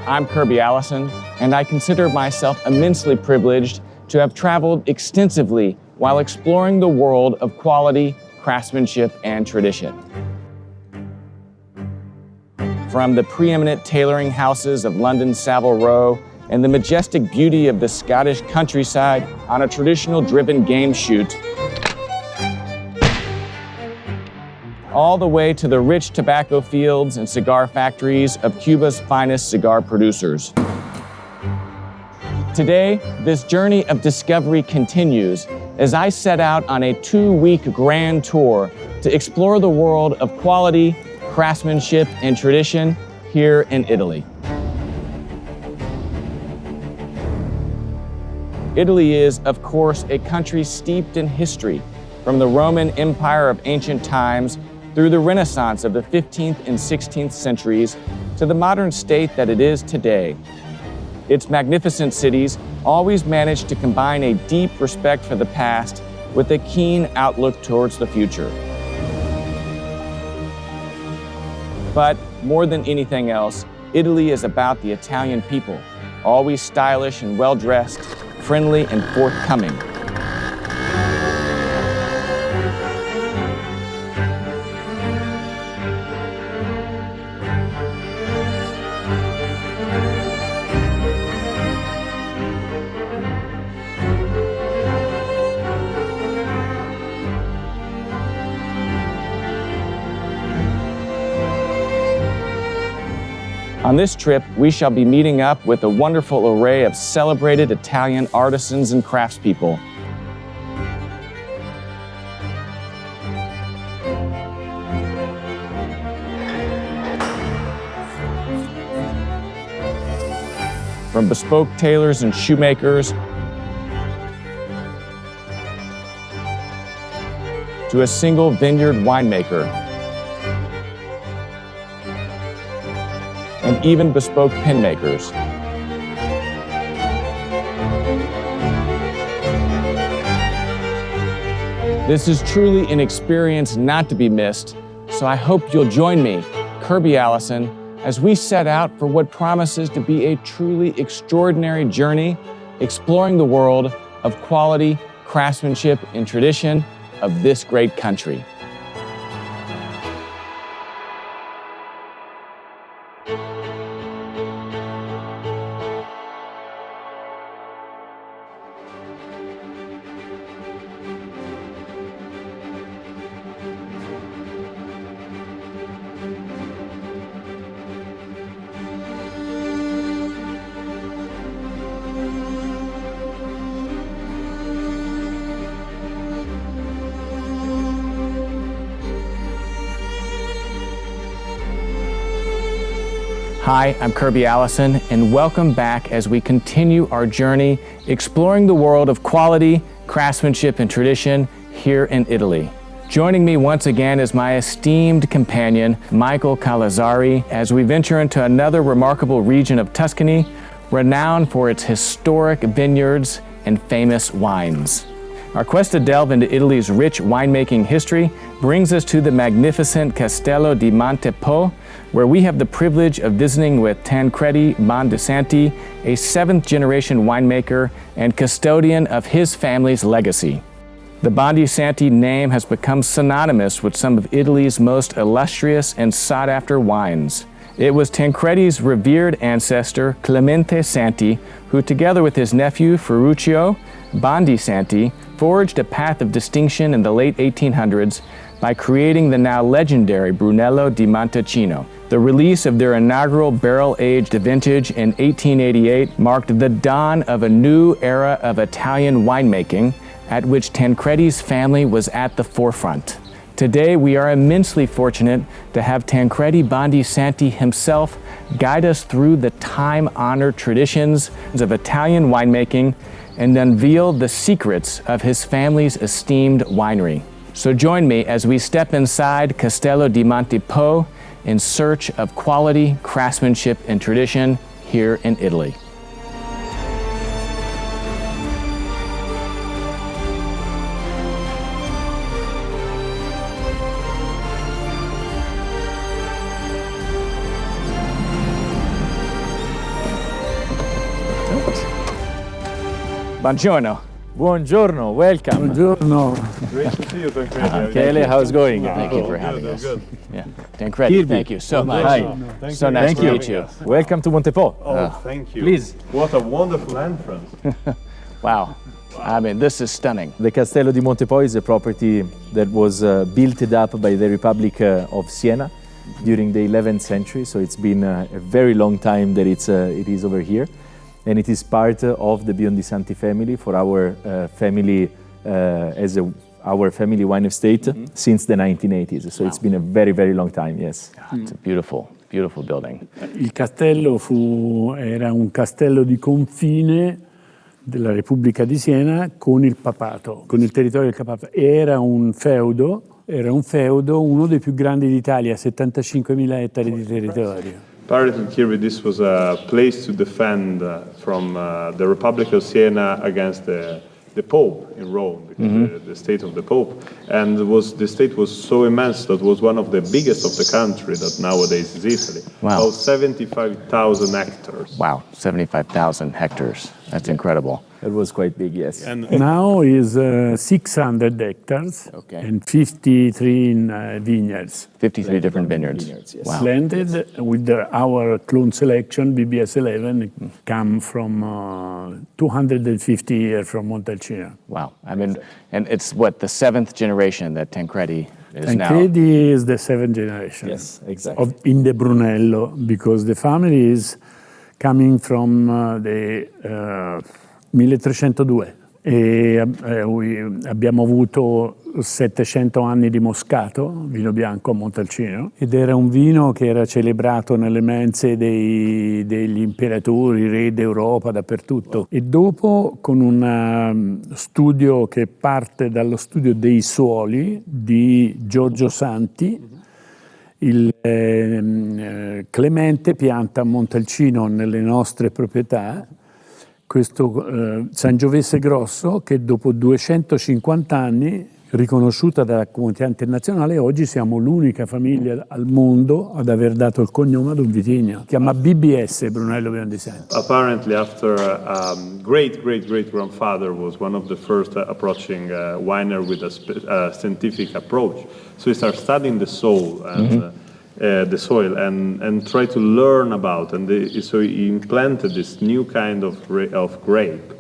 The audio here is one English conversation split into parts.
I'm Kirby Allison, and I consider myself immensely privileged to have traveled extensively while exploring the world of quality, craftsmanship, and tradition. From the preeminent tailoring houses of London's Savile Row and the majestic beauty of the Scottish countryside on a traditional driven game shoot, all the way to the rich tobacco fields and cigar factories of Cuba's finest cigar producers. Today, this journey of discovery continues as I set out on a 2-week grand tour to explore the world of quality, craftsmanship, and tradition here in Italy. Italy is, of course, a country steeped in history, from the Roman Empire of ancient times through the Renaissance of the 15th and 16th centuries to the modern state that it is today. Its magnificent cities always manage to combine a deep respect for the past with a keen outlook towards the future. But more than anything else, Italy is about the Italian people, always stylish and well-dressed, friendly and forthcoming. On this trip, we shall be meeting up with a wonderful array of celebrated Italian artisans and craftspeople. From bespoke tailors and shoemakers to a single vineyard winemaker, and even bespoke pen makers. This is truly an experience not to be missed, so I hope you'll join me, Kirby Allison, as we set out for what promises to be a truly extraordinary journey exploring the world of quality, craftsmanship, and tradition of this great country. Hi, I'm Kirby Allison, and welcome back as we continue our journey exploring the world of quality, craftsmanship, and tradition here in Italy. Joining me once again is my esteemed companion, Michele Calzolari, as we venture into another remarkable region of Tuscany, renowned for its historic vineyards and famous wines. Our quest to delve into Italy's rich winemaking history brings us to the magnificent Castello di Montepò, where we have the privilege of visiting with Tancredi Bondi Santi, a 7th-generation winemaker and custodian of his family's legacy. The Bondi Santi name has become synonymous with some of Italy's most illustrious and sought-after wines. It was Tancredi's revered ancestor, Clemente Santi, who together with his nephew, Ferruccio Bondi Santi, forged a path of distinction in the late 1800s by creating the now legendary Brunello di Montalcino. The release of their inaugural barrel-aged vintage in 1888 marked the dawn of a new era of Italian winemaking, at which Tancredi's family was at the forefront. Today, we are immensely fortunate to have Tancredi Bondi Santi himself guide us through the time-honored traditions of Italian winemaking and unveil the secrets of his family's esteemed winery. So join me as we step inside Castello di Montepò in search of quality, craftsmanship, and tradition here in Italy. Buongiorno. Buongiorno, welcome. Buongiorno. Great to see you, Tancredi. Michele, how's it going? Thank you for having Good, us. good. Yeah. Tancredi, Kirby. thank you so much. Hi. So nice to meet you. Welcome to Montepo. Oh, thank you. Please. What a wonderful entrance. Wow. I mean, this is stunning. The Castello di Montepò is a property that was built up by the Republic of Siena during the 11th century, so it's been a very long time that it is over here. And it is part of the Biondi Santi family for our family our family wine estate since the 1980s. So it's been a very, very long time, yes. It's a beautiful, beautiful building. Il castello era un castello di confine della Repubblica di Siena con il papato, con il territorio del papato. Era un feudo, uno dei più grandi d'Italia, 75.000 ettari di territorio. Apparently, Kirby, this was a place to defend from the Republic of Siena against the Pope in Rome, because the state of the Pope. And the state was so immense that it was one of the biggest of the country that nowadays is Italy. Wow. About 75,000 hectares. Wow, 75,000 hectares. That's incredible. It was quite big, yes. And Now is 600 hectares Okay. and 53 vineyards. 53 different vineyards. Vineyards, yes. Wow. Blended with our clone selection, BBS 11, come from 250 years from Montalcino. Wow. I mean, and it's what, the 7th generation that Tancredi is now. Tancredi is the 7th generation. Yes, exactly. In the Brunello, because the family is coming from the 1302 e abbiamo avuto 700 anni di moscato, vino bianco a Montalcino, ed era un vino che era celebrato nelle mense degli imperatori, re d'Europa, dappertutto. E dopo, con un studio che parte dallo studio dei suoli di Giorgio Santi, il Clemente pianta a Montalcino nelle nostre proprietà questo Sangiovese grosso che dopo 250 anni, riconosciuta dalla comunità internazionale, oggi siamo l'unica famiglia al mondo ad aver dato il cognome ad un vitigno. Si chiama BBS, Brunello Biondi Santi. apparently, after great-great-great-grandfather was one of the first approaching winery with a scientific approach. So he started studying the soil and try to learn about, so he implanted this new kind of grape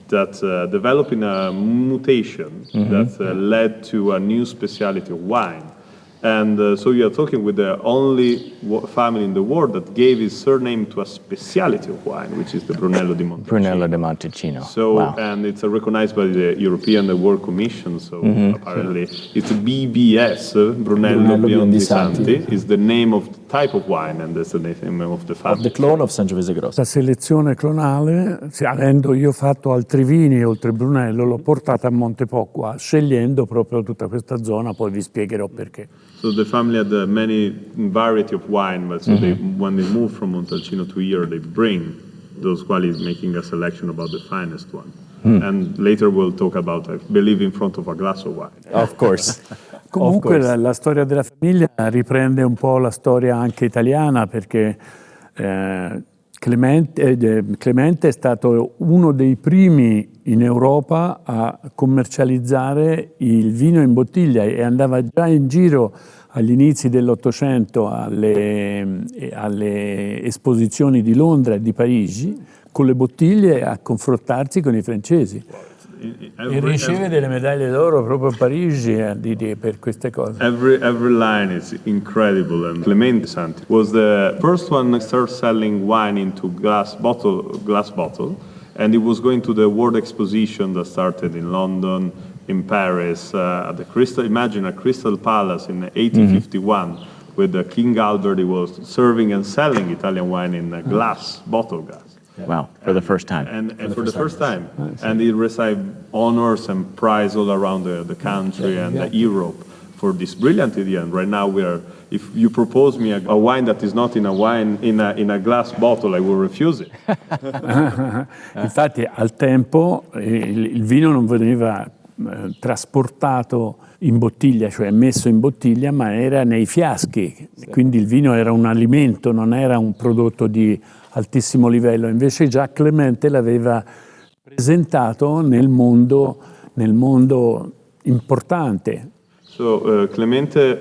that developing a mutation that led to a new specialty of wine. And so you are talking with the only family in the world that gave his surname to a specialty of wine, which is the Brunello di Montalcino. Brunello di Montalcino. So, wow. and it's recognized by the European World Commission, so apparently it's BBS, Brunello Biondi Santi, is the name of the type of wine, and that's the name of the family. The clone of Sangiovese Grosso. La selezione clonale, avendo io fatto altri vini oltre Brunello, l'ho portata a Montepo qua, scegliendo proprio tutta questa zona, poi vi spiegherò perché. So the family had many variety of wine, but so when they move from Montalcino to here, they bring those qualities, making a selection about the finest one. And later we'll talk about, I believe, in front of a glass of wine. Of course. Comunque la storia della famiglia riprende un po' la storia anche italiana, perché Clemente è stato uno dei primi in Europa a commercializzare il vino in bottiglia e andava già in giro agli inizi dell'Ottocento alle esposizioni di Londra e di Parigi con le bottiglie a confrontarsi con i francesi. E riceve delle medaglie d'oro proprio a Parigi per queste cose. Every line is incredible, and Clemente Santi was the first one to start selling wine into glass bottle, and he was going to the World Exposition that started in London, in Paris, at the imagine a Crystal Palace in 1851, with King Albert. He was serving and selling Italian wine in a bottle glass. Wow, for the first time. And for the first time. And he received honors and prize all around the country and Europe for this brilliant idea. And right now if you propose me a wine that is not in a glass bottle, I will refuse it. Infatti al tempo il vino non veniva trasportato in bottiglia, cioè messo in bottiglia, ma era nei fiaschi. Quindi il vino era un alimento, non era un prodotto di altissimo livello. Invece già Clemente l'aveva presentato nel mondo importante. So Clemente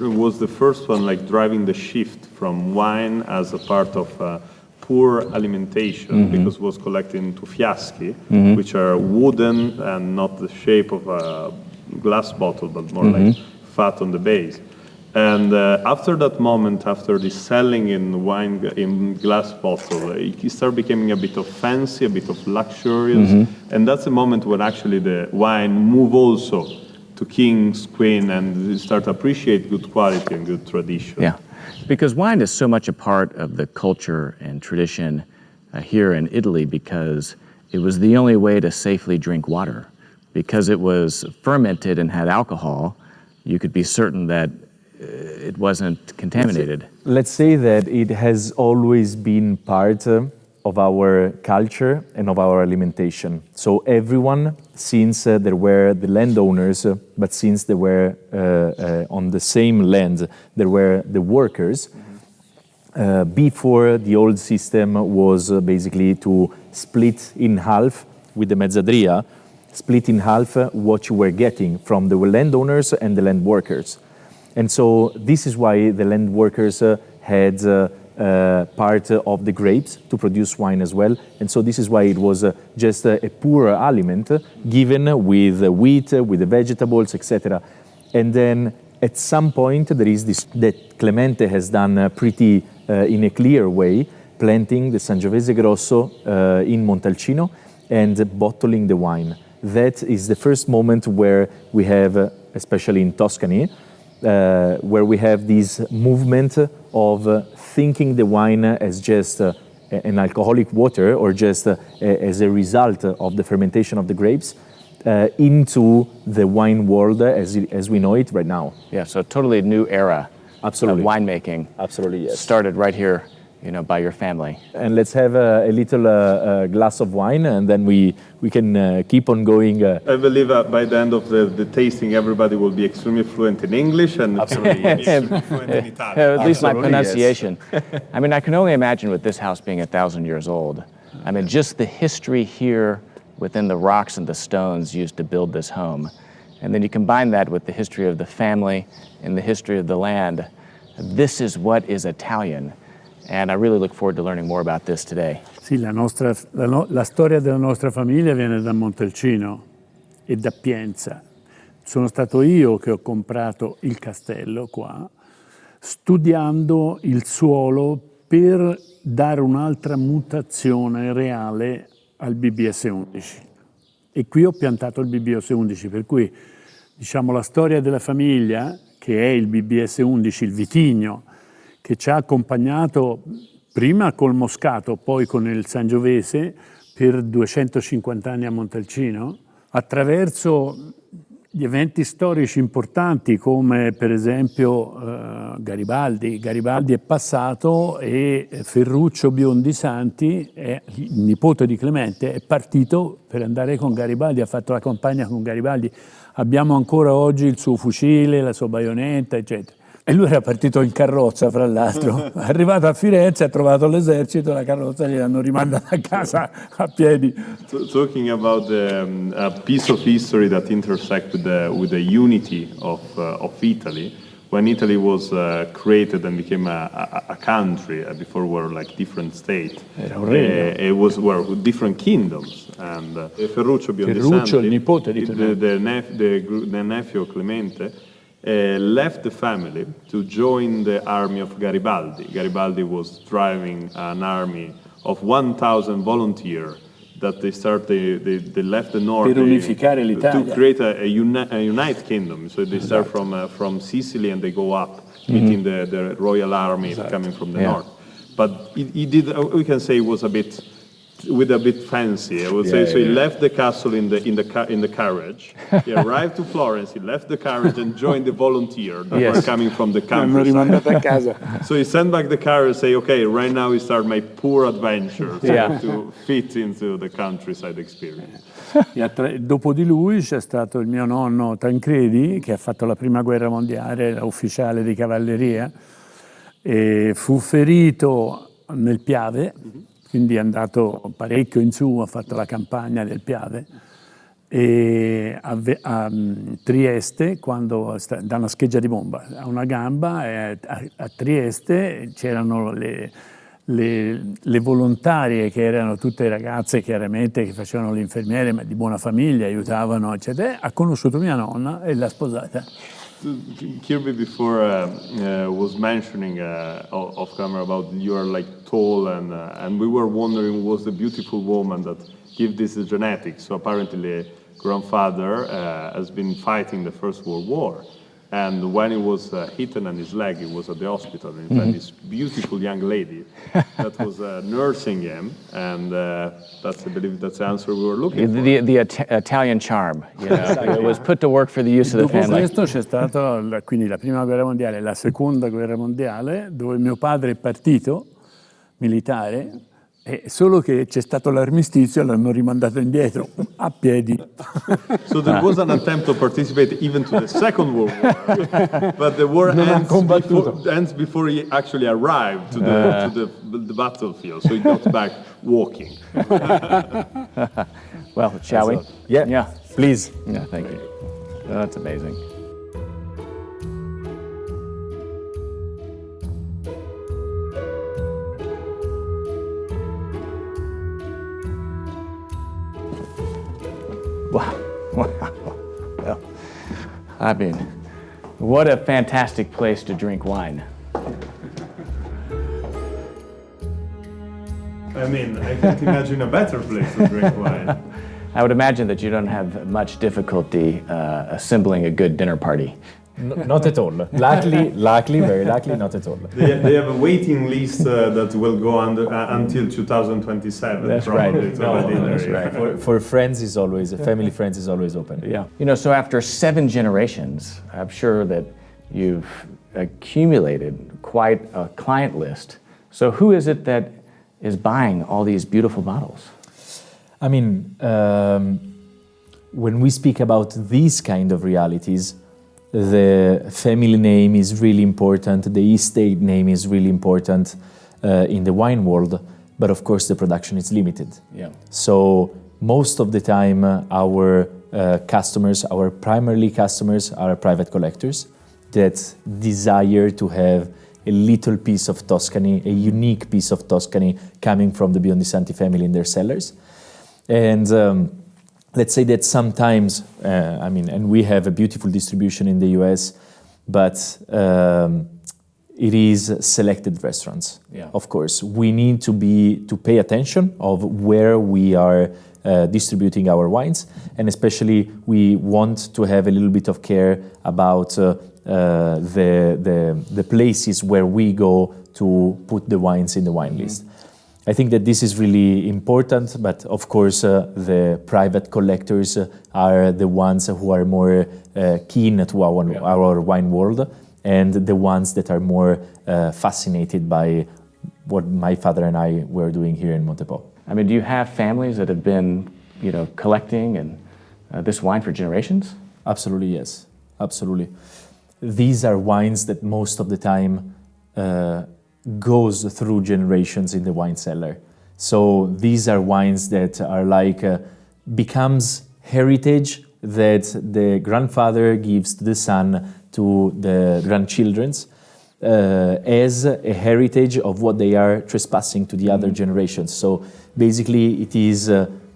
was the first one like driving the shift from wine as a part of poor alimentation, because it was collected into fiaschi, which are wooden and not the shape of a glass bottle, but more like fat on the base. And after that moment, after the selling in glass bottle, it started becoming a bit of fancy, a bit of luxurious, and that's the moment when actually the wine move also to kings, queen, and start to appreciate good quality and good tradition. Yeah, because wine is so much a part of the culture and tradition here in Italy, because it was the only way to safely drink water. Because it was fermented and had alcohol, you could be certain that it wasn't contaminated. Let's say that it has always been part of our culture and of our alimentation. So everyone, since there were the landowners, but since they were on the same land, there were the workers. Before, the old system was basically to split in half with the mezzadria, split in half what you were getting from the landowners and the land workers. And so this is why the land workers had part of the grapes to produce wine as well. And so this is why it was just a poor aliment given with wheat, with the vegetables, etc. And then at some point there is this that Clemente has done pretty in a clear way, planting the Sangiovese Grosso in Montalcino and bottling the wine. That is the first moment where we have, especially in Tuscany, where we have this movement of thinking the wine as just an alcoholic water or just as a result of the fermentation of the grapes into the wine world as we know it right now. Yeah, so a totally new era Absolutely. of winemaking. Absolutely, yes. Started right here, by your family. And let's have a little glass of wine, and then we can keep on going. I believe by the end of the tasting, everybody will be extremely fluent in English and Absolutely, yes. extremely fluent in Italian. At least my Absolutely, pronunciation. I mean, I can only imagine with this house being 1,000 years old. I mean, just the history here within the rocks and the stones used to build this home. And then you combine that with the history of the family and the history of the land. This is what is Italian. And I really look forward to learning more about this today. Sì, la storia della nostra famiglia viene da Montalcino e da Pienza. Sono stato io che ho comprato il castello qua, studiando il suolo per dare un'altra mutazione reale al BBS 11. E qui ho piantato il BBS 11, per cui diciamo la storia della famiglia, che è il BBS 11, il vitigno, che ci ha accompagnato prima col Moscato, poi con il Sangiovese per 250 anni a Montalcino, attraverso gli eventi storici importanti come per esempio Garibaldi. Garibaldi è passato e Ferruccio Biondi Santi, il nipote di Clemente, è partito per andare con Garibaldi, ha fatto la campagna con Garibaldi. Abbiamo ancora oggi il suo fucile, la sua baionetta, eccetera. E lui era partito in carrozza, fra l'altro. È arrivato a Firenze, ha trovato l'esercito, la carrozza gliel'hanno rimandata a casa a piedi. Talking about a piece of history that intersects with the unity of Italy, when Italy was created and became a country, before were like different states, were different kingdoms. And Ferruccio Biondi Santi, il nipote di Clemente, the nephew of Clemente, left the family to join the army of Garibaldi. Garibaldi was driving an army of 1,000 volunteers that they left the north per unificare l'Italia, to create a united kingdom. So they start from Sicily and they go up, meeting the royal army coming from the north. But he did, we can say, it was a bit fancy, I would say. So he left the castle in the carriage. He arrived to Florence. He left the carriage and joined the volunteer that were coming from the countryside. So he sent back the carriage and say, "Okay, right now we start my poor adventure to fit into the countryside experience." Dopo di lui c'è stato il mio nonno Tancredi, che ha fatto la prima guerra mondiale, era ufficiale di cavalleria, e fu ferito nel Piave. quindi è andato parecchio in su, ha fatto la campagna del Piave. E a Trieste, da una scheggia di bomba a una gamba, a Trieste c'erano le volontarie, che erano tutte ragazze chiaramente che facevano le infermiere, ma di buona famiglia, aiutavano, eccetera. Ha conosciuto mia nonna e l'ha sposata. Kirby before was mentioning off camera about you are like tall, and we were wondering was the beautiful woman that give this genetics. So apparently grandfather has been fighting the First World War, and when he was hit on his leg, he was at the hospital, and he had this beautiful young lady that was nursing him, and I believe that's the answer we were looking for. The Italian charm, you know, it was put to work for the use of the Dopo family. questo c'è stata quindi la prima guerra mondiale e la seconda guerra mondiale, dove mio padre è partito militare, solo che c'è stato l'armistizio e l'hanno rimandato indietro a piedi. So there was an attempt to participate even to the Second World War, but the war ends before he actually arrived to the battlefield. So he got back walking. Well, shall we? Yeah, please. Yeah, thank you. Oh, that's amazing. Wow. Well, I mean, what a fantastic place to drink wine. I mean, I can't imagine a better place to drink wine. I would imagine that you don't have much difficulty assembling a good dinner party. Not at all. Luckily, very luckily, not at all. They have a waiting list that will go until 2027. That's probably, right. That's right. For friends is always, family friends is always open. Yeah. You know, so after 7 generations, I'm sure that you've accumulated quite a client list. So who is it that is buying all these beautiful bottles? I mean, when we speak about these kind of realities, the family name is really important, the estate name is really important in the wine world, but of course the production is limited. Yeah. So most of the time our customers, our primarily customers, are private collectors that desire to have a little piece of Tuscany, a unique piece of Tuscany coming from the Biondi Santi family in their cellars. And let's say that sometimes, and we have a beautiful distribution in the US, but it is selected restaurants. Yeah. Of course, we need to pay attention of where we are distributing our wines, and especially we want to have a little bit of care about the places where we go to put the wines in the wine list. I think that this is really important, but of course the private collectors are the ones who are more keen to our wine world, and the ones that are more fascinated by what my father and I were doing here in Montepo. I mean, do you have families that have been, you know, collecting and this wine for generations? Absolutely, yes. Absolutely. These are wines that most of the time goes through generations in the wine cellar. So these are wines that are like becomes heritage that the grandfather gives to the son, to the grandchildren's, as a heritage of what they are trespassing to the other generations. So basically it is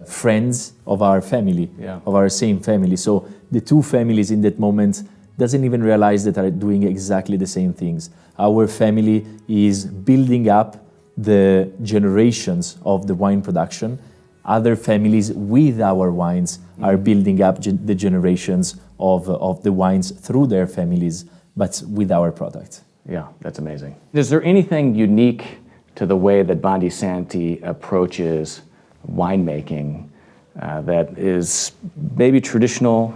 friends of our family, of our same family. So the two families in that moment doesn't even realize that are doing exactly the same things. Our family is building up the generations of the wine production. Other families with our wines are building up the generations of the wines through their families, but with our product. Yeah, that's amazing. Is there anything unique to the way that Bondi Santi approaches winemaking that is maybe traditional,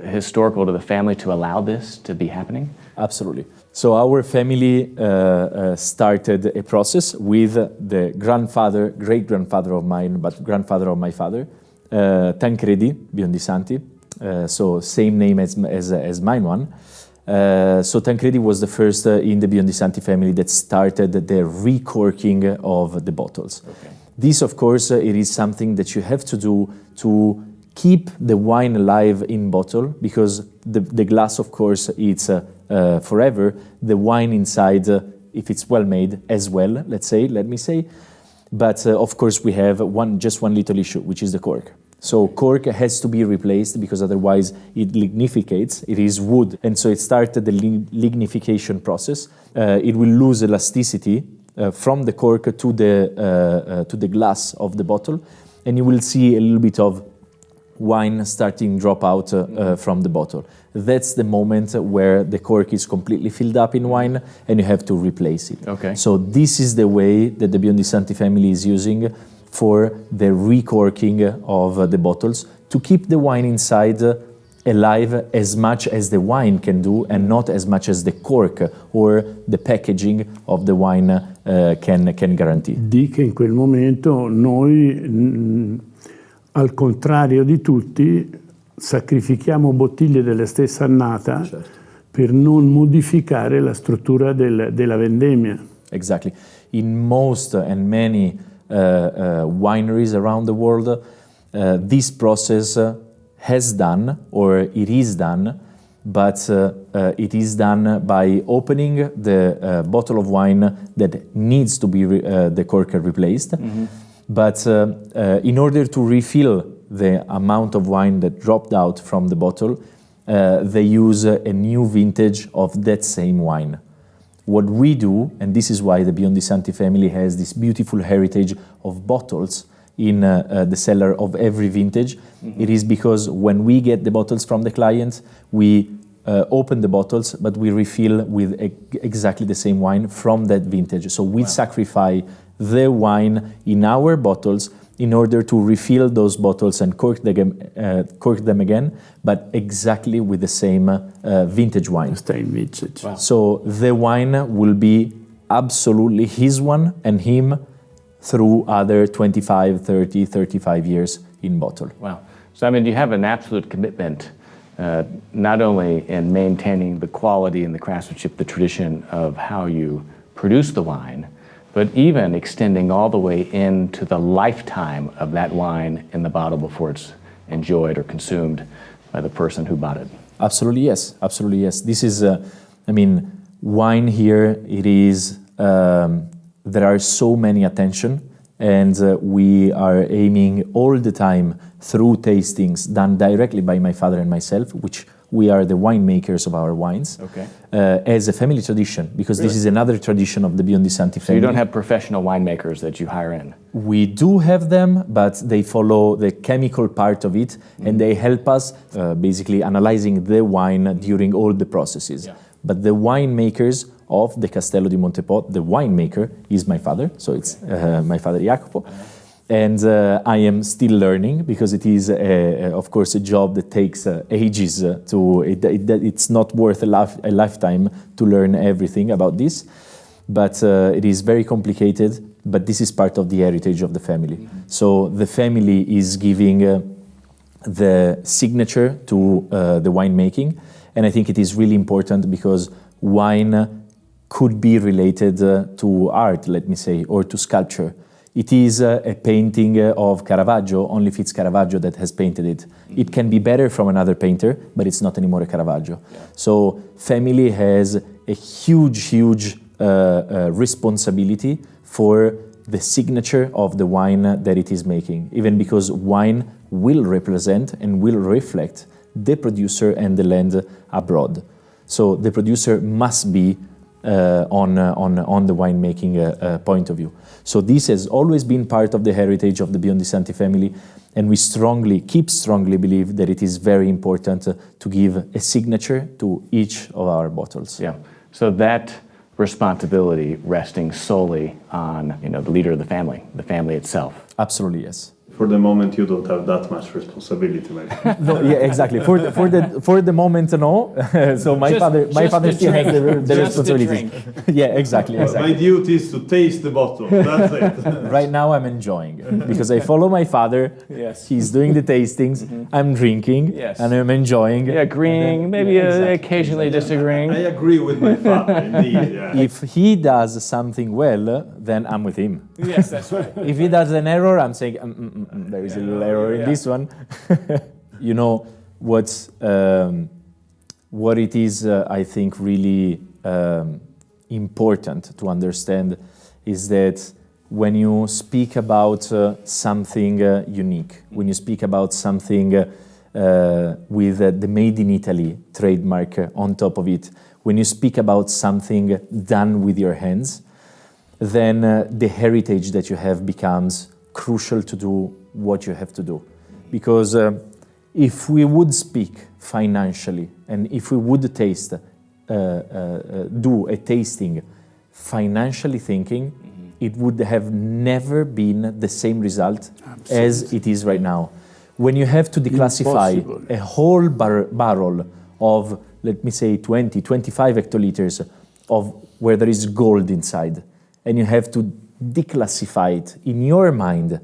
historical to the family to allow this to be happening? Absolutely. So our family started a process with the grandfather, great-grandfather of mine, but grandfather of my father, Tancredi, Biondi Santi, so same name as mine one. So Tancredi was the first in the Biondi Santi family that started the recorking of the bottles. Okay. This, of course, it is something that you have to do to keep the wine alive in bottle, because the glass, of course, it's forever. The wine inside, if it's well made as well, let me say. But of course, we have just one little issue, which is the cork. So cork has to be replaced because otherwise it lignificates. It is wood, and so it started the lignification process. It will lose elasticity from the cork to the glass of the bottle, and you will see a little bit of wine starting drop out from the bottle. That's the moment where the cork is completely filled up in wine and you have to replace it. Okay. So this is the way that the Biondi Santi family is using for the recorking of the bottles to keep the wine inside alive as much as the wine can do and not as much as the cork or the packaging of the wine can guarantee. Di che in quel momento noi, al contrario di tutti, sacrifichiamo bottiglie della stessa annata, certo, per non modificare la struttura della vendemmia. Exactly. In most and many wineries around the world, this process has done, or it is done, but it is done by opening the bottle of wine that needs to be the cork replaced. Mm-hmm. But in order to refill the amount of wine that dropped out from the bottle, they use a new vintage of that same wine. What we do, and this is why the Biondi Santi family has this beautiful heritage of bottles in the cellar of every vintage, mm-hmm, it is because when we get the bottles from the client, we open the bottles, but we refill with exactly the same wine from that vintage. So we sacrifice the wine in our bottles in order to refill those bottles and cork them again, but exactly with the same vintage wine. Same vintage. Wow. So the wine will be absolutely his one and him through other 25, 30, 35 years in bottle. Wow. So, I mean, you have an absolute commitment, not only in maintaining the quality and the craftsmanship, the tradition of how you produce the wine, but even extending all the way into the lifetime of that wine in the bottle before it's enjoyed or consumed by the person who bought it. Absolutely, yes. Absolutely, yes. This is, wine here, it is, there are so many attention, and we are aiming all the time through tastings done directly by my father and myself, which we are the winemakers of our wines, okay, as a family tradition, because really? This is another tradition of the Biondi Santi family. So you don't have professional winemakers that you hire in? We do have them, but they follow the chemical part of it, mm-hmm, and they help us basically analyzing the wine during all the processes. Yeah. But the winemakers of the Castello di Montepò, the winemaker is my father, so it's my father Jacopo. And I am still learning, because it is, of course, a job that takes ages it's not worth a lifetime to learn everything about this. But it is very complicated, but this is part of the heritage of the family. Mm-hmm. So the family is giving the signature to the winemaking. And I think it is really important because wine could be related to art, let me say, or to sculpture. It is a painting of Caravaggio, only if it's Caravaggio that has painted it. Mm-hmm. It can be better from another painter, but it's not anymore a Caravaggio. Yeah. So family has a huge responsibility for the signature of the wine that it is making, even because wine will represent and will reflect the producer and the land abroad. So the producer must be on the winemaking point of view. So this has always been part of the heritage of the Biondi Santi family, and we strongly believe that it is very important to give a signature to each of our bottles. Yeah. So that responsibility resting solely on the leader of the family itself. Absolutely, yes. For the moment, you don't have that much responsibility, maybe. No, yeah, exactly. For the moment, no. So my father still has the responsibility. Yeah, exactly. My duty is to taste the bottle. That's it. Right now, I'm enjoying because I follow my father. Yes. He's doing the tastings. I'm drinking. Yes. And I'm enjoying. Yeah, agreeing, maybe occasionally disagreeing. I agree with my father, indeed. Yeah. If he does something well, then I'm with him. Yes, that's right. If he does an error, I'm saying there is a little error in this one. You know what it is, I think, really important to understand is that when you speak about something unique, when you speak about something with the Made in Italy trademark on top of it, when you speak about something done with your hands, then the heritage that you have becomes crucial to do what you have to do. Because if we would speak financially and if we would taste, do a tasting financially thinking, it would have never been the same result as it is right now. When you have to declassify a whole barrel of, let me say, 20, 25 hectoliters of where there is gold inside, and you have to declassify it in your mind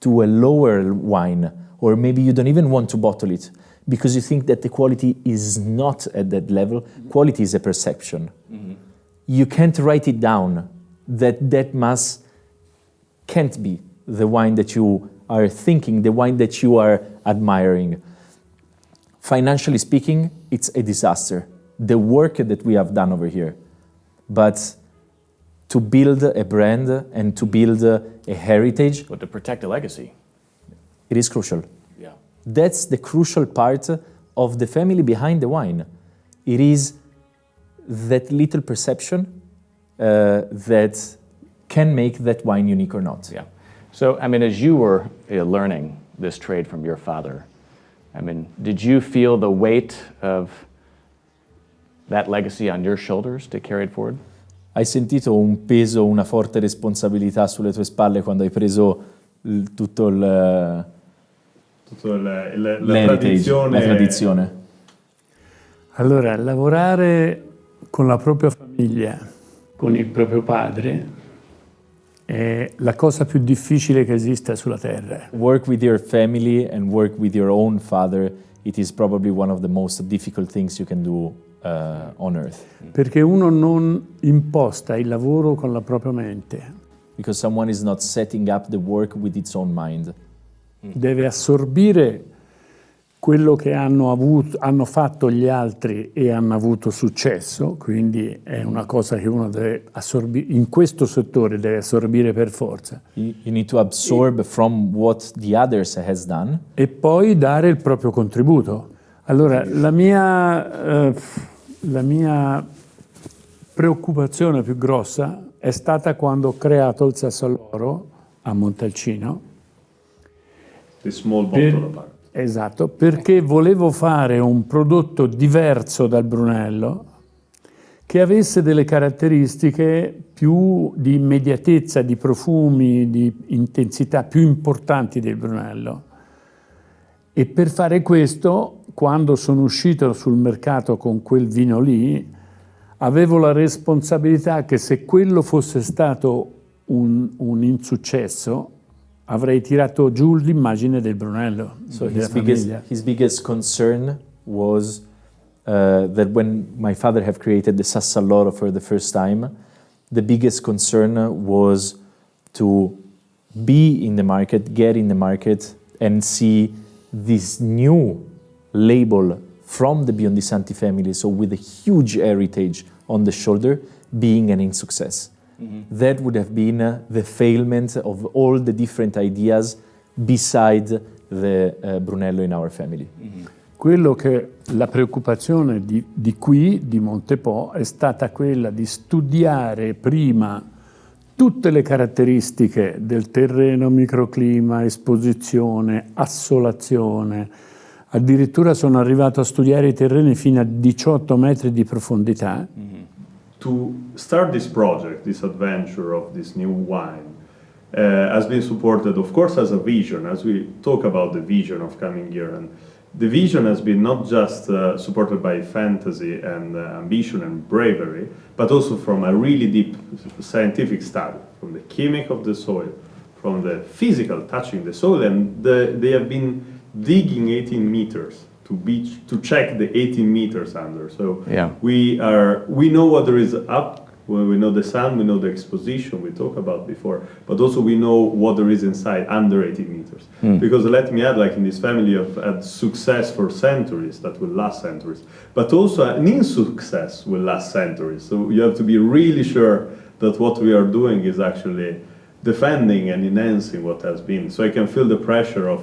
to a lower wine, or maybe you don't even want to bottle it because you think that the quality is not at that level. Quality is a perception. You can't write it down that can't be the wine that you are thinking, the wine that you are admiring. Financially speaking, it's a disaster, the work that we have done over here. But to build a brand and to build a heritage, But to protect a legacy. it is crucial. Yeah. That's the crucial part of the family behind the wine. It is that little perception that can make that wine unique or not. Yeah. So, I mean, as you were learning this trade from your father, I mean, did you feel the weight of that legacy on your shoulders to carry it forward? Hai sentito un peso, una forte responsabilità sulle tue spalle quando hai preso tutto La l'heritage, la tradizione? Allora, lavorare con la propria famiglia, con il proprio padre, è la cosa più difficile che esista sulla terra. Work with your family and work with your own father, it is probably one of the most difficult things you can do on earth. Perché uno non imposta il lavoro con la propria mente. Because someone is not setting up the work with its own mind. Deve assorbire quello che hanno fatto gli altri e hanno avuto successo, quindi è una cosa che uno deve assorbire, in questo settore deve assorbire per forza. You need to absorb from what the others has done. E poi dare il proprio contributo. Allora, la mia preoccupazione più grossa è stata quando ho creato il Sassoloro a Montalcino. The small bottle apart. Esatto, perché volevo fare un prodotto diverso dal Brunello che avesse delle caratteristiche più di immediatezza, di profumi, di intensità più importanti del Brunello. E per fare questo, quando sono uscito sul mercato con quel vino lì, avevo la responsabilità che se quello fosse stato un insuccesso, avrei tirato giù l'immagine del Brunello. So his biggest concern was that when my father have created the Sassoloro for the first time, the biggest concern was to be in the market, get in the market, and see this new label from the Biondi Santi family, so with a huge heritage on the shoulder, being an insuccess. That would have been the failment of all the different ideas beside the Brunello in our family. Quello che la preoccupazione di qui, di Montepo, è stata quella di studiare prima tutte le caratteristiche del terreno, microclima, esposizione, assolazione. Addirittura sono arrivato a studiare i terreni fino a 18 metri di profondità. To start this project, this adventure of this new wine, has been supported, of course, as a vision, as we talk about the vision of coming here. And the vision has been not just supported by fantasy and ambition and bravery, but also from a really deep scientific study, from the chemic of the soil, from the physical touching the soil, and they have been digging 18 meters to check the 18 meters under. So we know what there is up. Well, we know the sun, we know the exposition we talked about before, but also we know what there is inside under 18 meters. Because let me add, like in this family, you've had success for centuries that will last centuries, but also an insuccess will last centuries. So you have to be really sure that what we are doing is actually defending and enhancing what has been. So I can feel the pressure of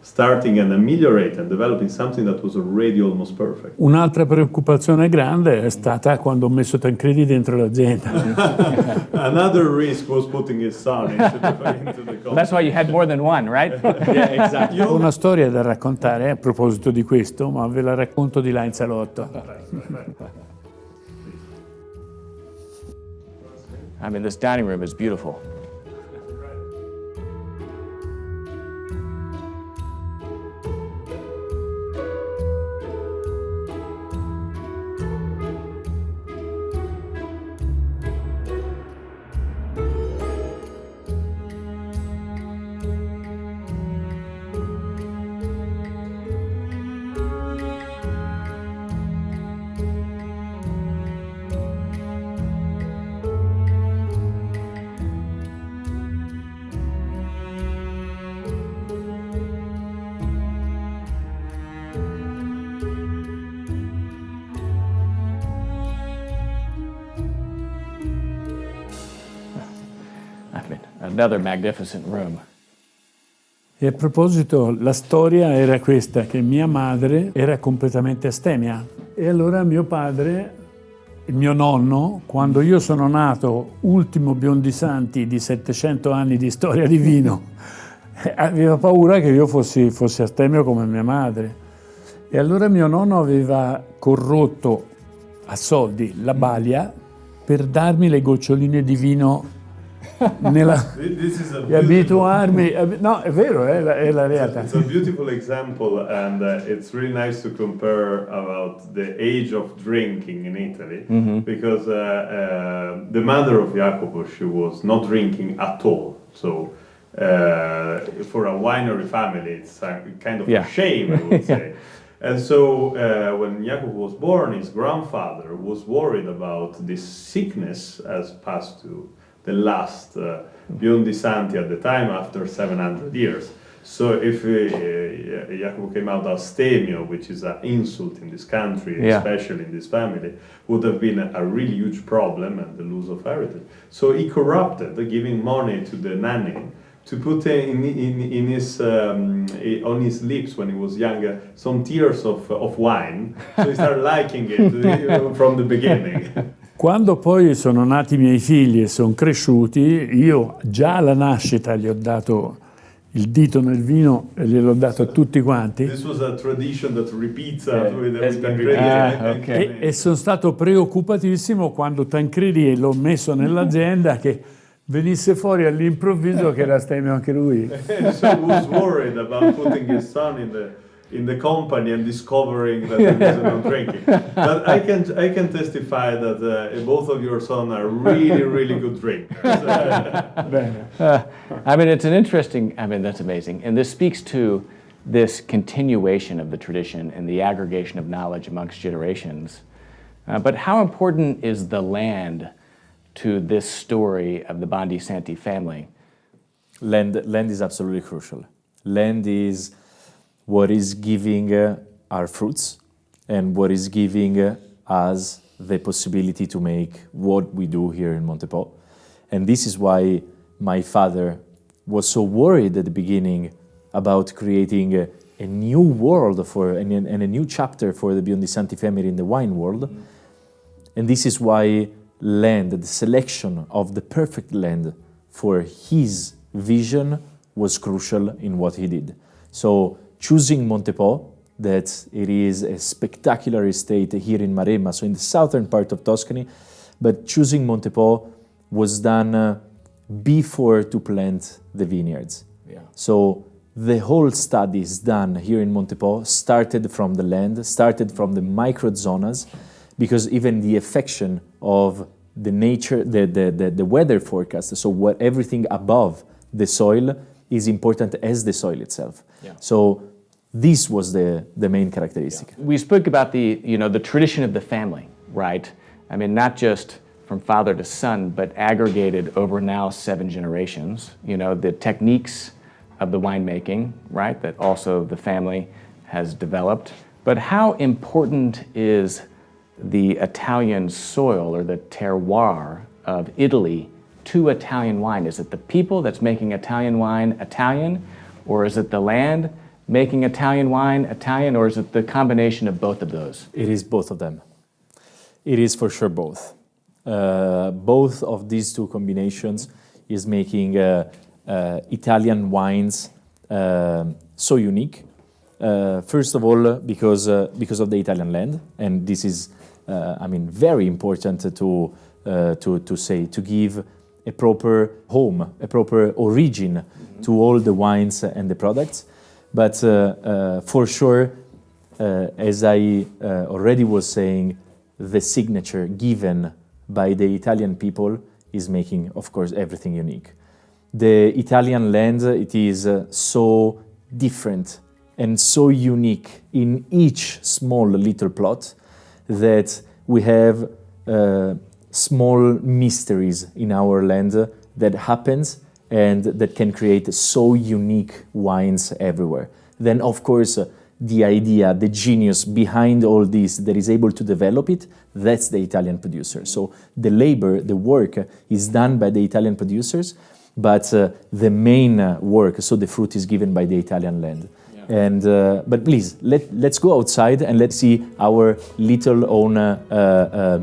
starting and ameliorate and developing something that was already almost perfect. Un'altra preoccupazione grande è stata quando ho messo Tancredi dentro l'azienda. Another risk was putting his son into the company. That's why you had more than one, right? Yeah, exactly. Ho una storia da raccontare a proposito di questo, ma ve la racconto di là in salotto. I mean, this dining room is beautiful. Another magnificent room. E a proposito, la storia era questa, che mia madre era completamente astemia. E allora mio padre, il mio nonno, quando io sono nato, ultimo Biondi Santi di 700 anni di storia di vino, aveva paura che io fossi astemio come mia madre. E allora mio nonno aveva corrotto a soldi la balia per darmi le goccioline di vino e abituarmi. No, è vero, è la realtà. It's a beautiful example, and it's really nice to compare about the age of drinking in Italy, because the mother of Jacopo, she was not drinking at all. So for a winery family, it's a kind of a shame, I would say. And so when Jacopo was born, his grandfather was worried about this sickness as passed to the last Biondi Santi at the time after 700 years. So if Jacopo came out astemio, which is an insult in this country, especially in this family, would have been a really huge problem and the loss of heritage. So he corrupted, giving money to the nanny to put in his on his lips when he was younger some tears of wine. So he started liking it from the beginning. Quando poi sono nati i miei figli e sono cresciuti, io già alla nascita gli ho dato il dito nel vino e gliel'ho dato a tutti quanti. This was a tradition that repeats with Tancredi. E sono stato preoccupatissimo quando Tancredi l'ho messo nell'azienda che venisse fuori all'improvviso che era astemio anche lui. So he was worried about putting his son in the company and discovering that he was not drinking. But I can testify that both of your sons are really good drinkers. I mean, it's an interesting, that's amazing. And this speaks to this continuation of the tradition and the aggregation of knowledge amongst generations. But how important is the land to this story of the Bondi Santi family? Land is absolutely crucial. Land is what is giving our fruits and what is giving us the possibility to make what we do here in Montepo. And this is why my father was so worried at the beginning about creating a new world and a new chapter for the Biondi Santi family in the wine world. And this is why land, the selection of the perfect land for his vision was crucial in what he did. So choosing Montepo, that it is a spectacular estate here in Maremma, so in the southern part of Tuscany, but choosing Montepo was done before to plant the vineyards. Yeah. So the whole study is done here in Montepo, started from the land, started from the microzonas, because even the affection of the nature, the weather forecast, so what everything above the soil is important as the soil itself. Yeah. So this was the main characteristic. We spoke about the tradition of the family, right? I mean, not just from father to son, but aggregated over now 7 generations. The techniques of the winemaking, right, that also the family has developed. But how important is the Italian soil or the terroir of Italy to Italian wine? Is it the people that's making Italian wine Italian, or is it the land making Italian wine Italian, or is it the combination of both of those? It is both of them. It is for sure both. Both of these two combinations is making Italian wines so unique. First of all, because of the Italian land, and this is, very important to say, to give a proper home, a proper origin to all the wines and the products. But for sure, as I already was saying, the signature given by the Italian people is making, of course, everything unique. The Italian land, it is so different and so unique in each small little plot that we have small mysteries in our land that happens and that can create so unique wines everywhere. Then, of course, the idea, the genius behind all this that is able to develop it, that's the Italian producer. So the labor, the work is done by the Italian producers, but the main work, so the fruit is given by the Italian land. Yeah. And but please, let's go outside and let's see our little own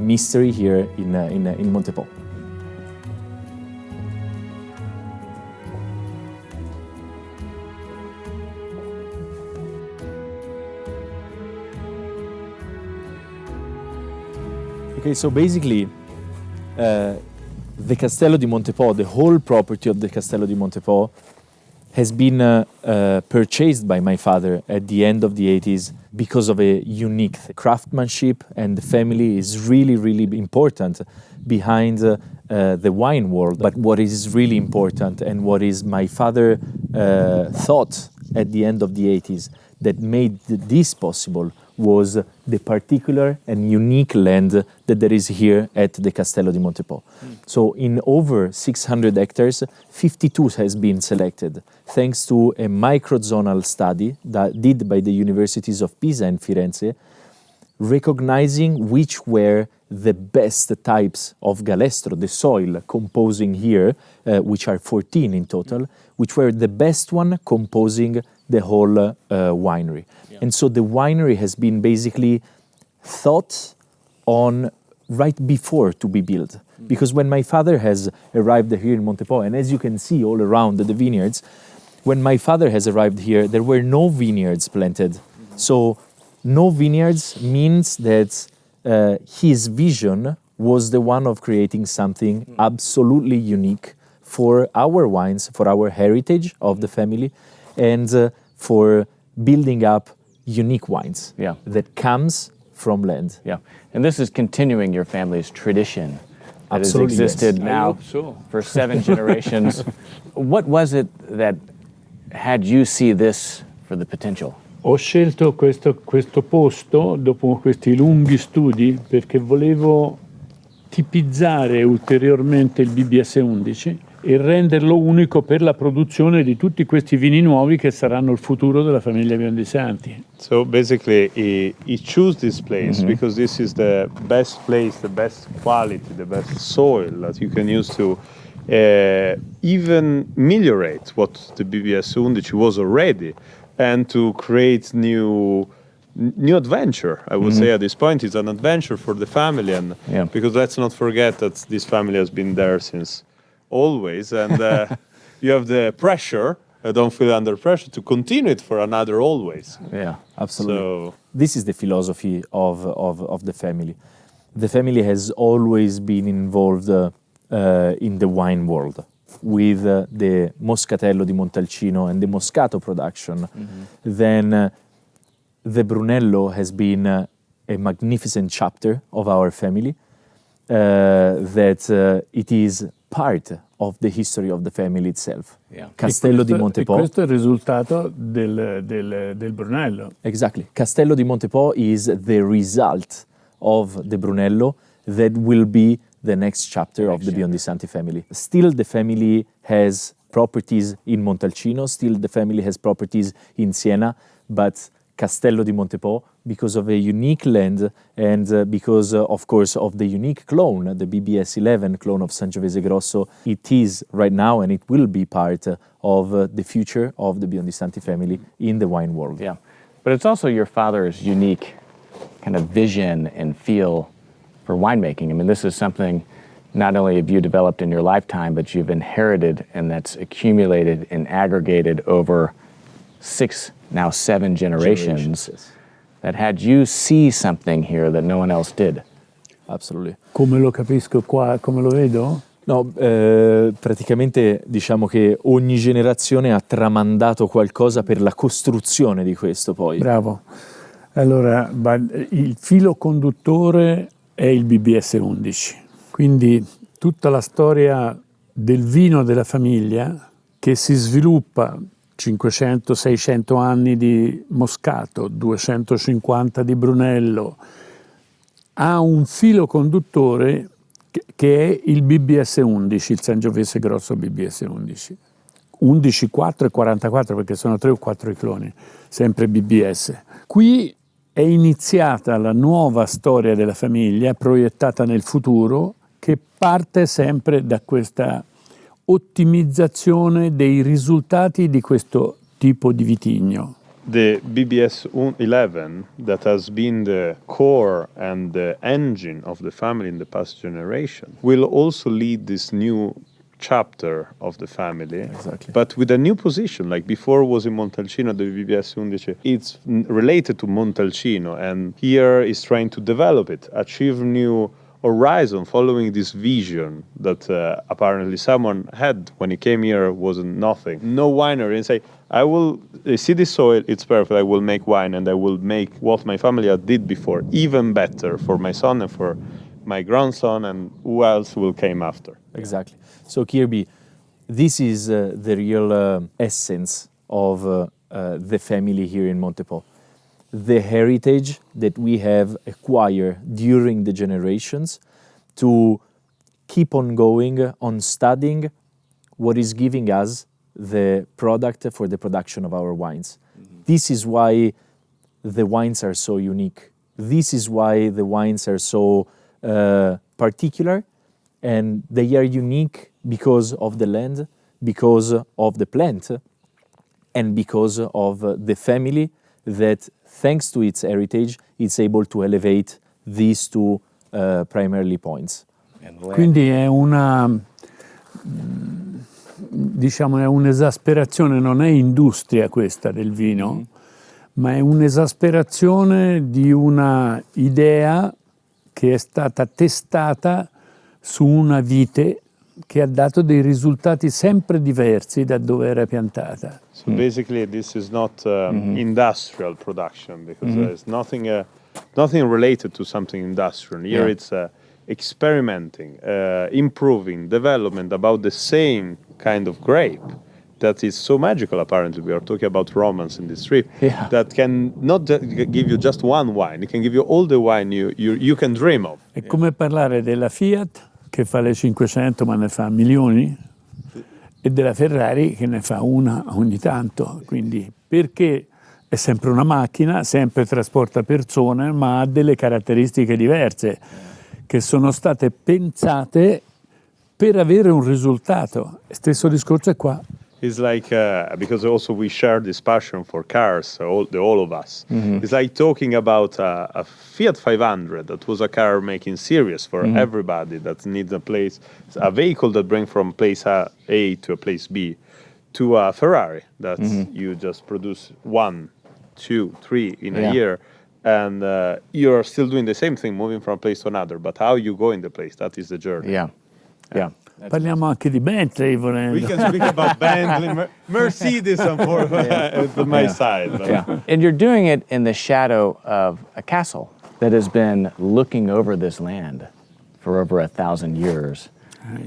mystery here in Montepo. Okay, so basically, the Castello di Montepò, the whole property of the Castello di Montepò, has been purchased by my father at the end of the 80s because of a unique craftsmanship, and the family is really, really important behind the wine world. But what is really important, and what is my father thought at the end of the 80s that made this possible, was the particular and unique land that there is here at the Castello di Montepò. So in over 600 hectares, 52 has been selected, thanks to a microzonal study that did by the universities of Pisa and Firenze, recognizing which were the best types of galestro, the soil composing here, which are 14 in total, which were the best one composing the whole winery. Yeah. And so the winery has been basically thought on right before to be built. Because when my father has arrived here in Montepo, and as you can see all around the vineyards, when my father has arrived here, there were no vineyards planted. So no vineyards means that his vision was the one of creating something absolutely unique for our wines, for our heritage of the family, and for building up unique wines that comes from land. Yeah, and this is continuing your family's tradition that Absolutely, has existed yes. now for 7 generations. What was it that had you see this for the potential? Ho scelto questo posto dopo questi lunghi studi perché volevo tipizzare ulteriormente il BBS 11 e renderlo unico per la produzione di tutti questi vini nuovi che saranno il futuro della famiglia Biondi Santi. So basically, he chose this place because this is the best place, the best quality, the best soil that you can use to even ameliorate what the BBS 11 was already, and to create new adventure. I would say at this point it's an adventure for the family, and because let's not forget that this family has been there since always, and you have the pressure, don't feel under pressure to continue it for another always. Yeah, absolutely. So this is the philosophy of the family. The family has always been involved in the wine world. with the Moscatello di Montalcino and the Moscato production, then the Brunello has been a magnificent chapter of our family, that it is part of the history of the family itself. Yeah. Castello di Montepò. Questo è il risultato del Brunello. Exactly. Castello di Montepò is the result of the Brunello that will be the next chapter of the Biondi Santi family. Still the family has properties in Montalcino, still the family has properties in Siena, but Castello di Montepò, because of a unique land and because, of course, of the unique clone, the BBS 11 clone of Sangiovese Grosso, it is right now and it will be part of the future of the Biondi Santi family in the wine world. Yeah, but it's also your father's unique kind of vision and feel for winemaking. I mean, this is something not only have you developed in your lifetime, but you've inherited, and that's accumulated and aggregated over 6, now 7 generations Yes. that had you see something here that no one else did. Absolutely. Come lo capisco qua, come lo vedo? No, praticamente diciamo che ogni generazione ha tramandato qualcosa per la costruzione di questo poi. Bravo. Allora, il filo conduttore è il BBS 11, quindi tutta la storia del vino della famiglia che si sviluppa 500-600 anni di Moscato, 250 di Brunello, ha un filo conduttore che è il BBS 11, il Sangiovese Grosso BBS 11. 11, 4 e 44 perché sono 3 o 4 i cloni, sempre BBS. Qui è iniziata la nuova storia della famiglia, proiettata nel futuro, che parte sempre da questa ottimizzazione dei risultati di questo tipo di vitigno. The BBS 11 that has been the core and the engine of the family in the past generation will also lead this new chapter of the family, Exactly. but with a new position. Like before was in Montalcino, the BBS 11, it's related to Montalcino, and here is trying to develop it, achieve new horizon, following this vision that apparently someone had when he came here. Wasn't nothing, no winery, and say, I will see this soil, it's perfect, I will make wine, and I will make what my family did before even better for my son and for my grandson and who else will came after. Exactly. So Kirby, this is the real essence of the family here in Montepo. The heritage that we have acquired during the generations to keep on going, on studying what is giving us the product for the production of our wines. Mm-hmm. This is why the wines are so unique. This is why the wines are so particular, and they are unique because of the land, because of the plant, and because of the family that, thanks to its heritage, it's able to elevate these two primarily points. Quindi è una, diciamo, è un'esasperazione, non è industria questa del vino, ma è un'esasperazione di una idea che è stata testata su una vite che ha dato dei risultati sempre diversi da dove era piantata. So basically, this is not industrial production, because there's nothing related to something industrial. Here it's experimenting, improving, development about the same kind of grape that is so magical. Apparently, we are talking about romance in this trip that can not give you just one wine; it can give you all the wine you can dream of. È come parlare della Fiat che fa le 500 ma ne fa milioni, e della Ferrari che ne fa una ogni tanto. Quindi perché è sempre una macchina, sempre trasporta persone, ma ha delle caratteristiche diverse che sono state pensate per avere un risultato. Stesso discorso è qua. It's like, because also we share this passion for cars, all of us. It's like talking about a Fiat 500 that was a car making serious for everybody that needs a vehicle that brings from place A to a place B, to a Ferrari that you just produce 1, 2, 3 in a year. And you're still doing the same thing, moving from place to another. But how you go in the place, that is the journey. Yeah. Parliamo anche di Bentley, We volendo. can speak about Bentley, Mercedes, and for my side. But Yeah. And you're doing it in the shadow of a castle that has been looking over this land for over 1,000 years.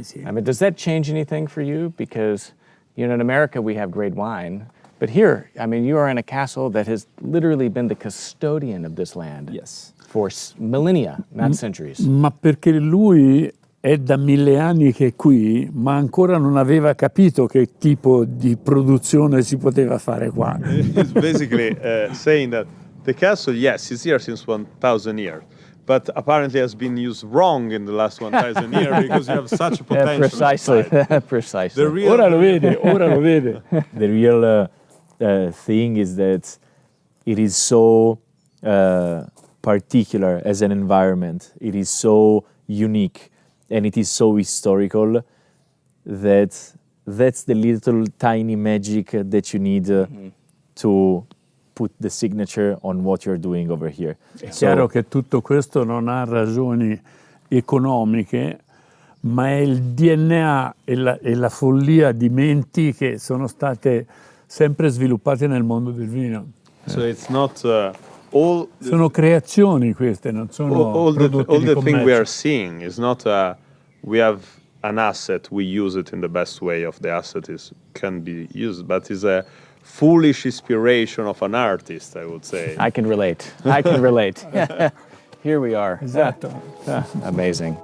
Sì. I mean, does that change anything for you? Because, in America we have great wine, but here, I mean, you are in a castle that has literally been the custodian of this land Yes. for millennia, not centuries. Ma perché lui è da 1000 anni che è qui, ma ancora non aveva capito che tipo di produzione si poteva fare qua. It's basically saying that the castle, yes, is here since 1,000 years, but apparently has been used wrong in the last 1,000 years because you have such a potential. Precisely, inside. precisely. The real, Ora lo vede, ora lo vede. The real thing is that it is so particular as an environment. It is so unique and it is so historical that that's the little tiny magic that you need to put the signature on what you're doing over here. È chiaro che tutto questo non ha ragioni economiche, ma è il DNA e la follia di menti che sono state sempre sviluppate nel mondo del vino. So it's not all. Sono creazioni queste, non sono all prodotti di the thing we are commercio. seeing is not we have an asset, we use it in the best way of the asset can be used, but is a foolish inspiration of an artist, I would say. I can relate. I can relate. Here we are. Esatto. Amazing.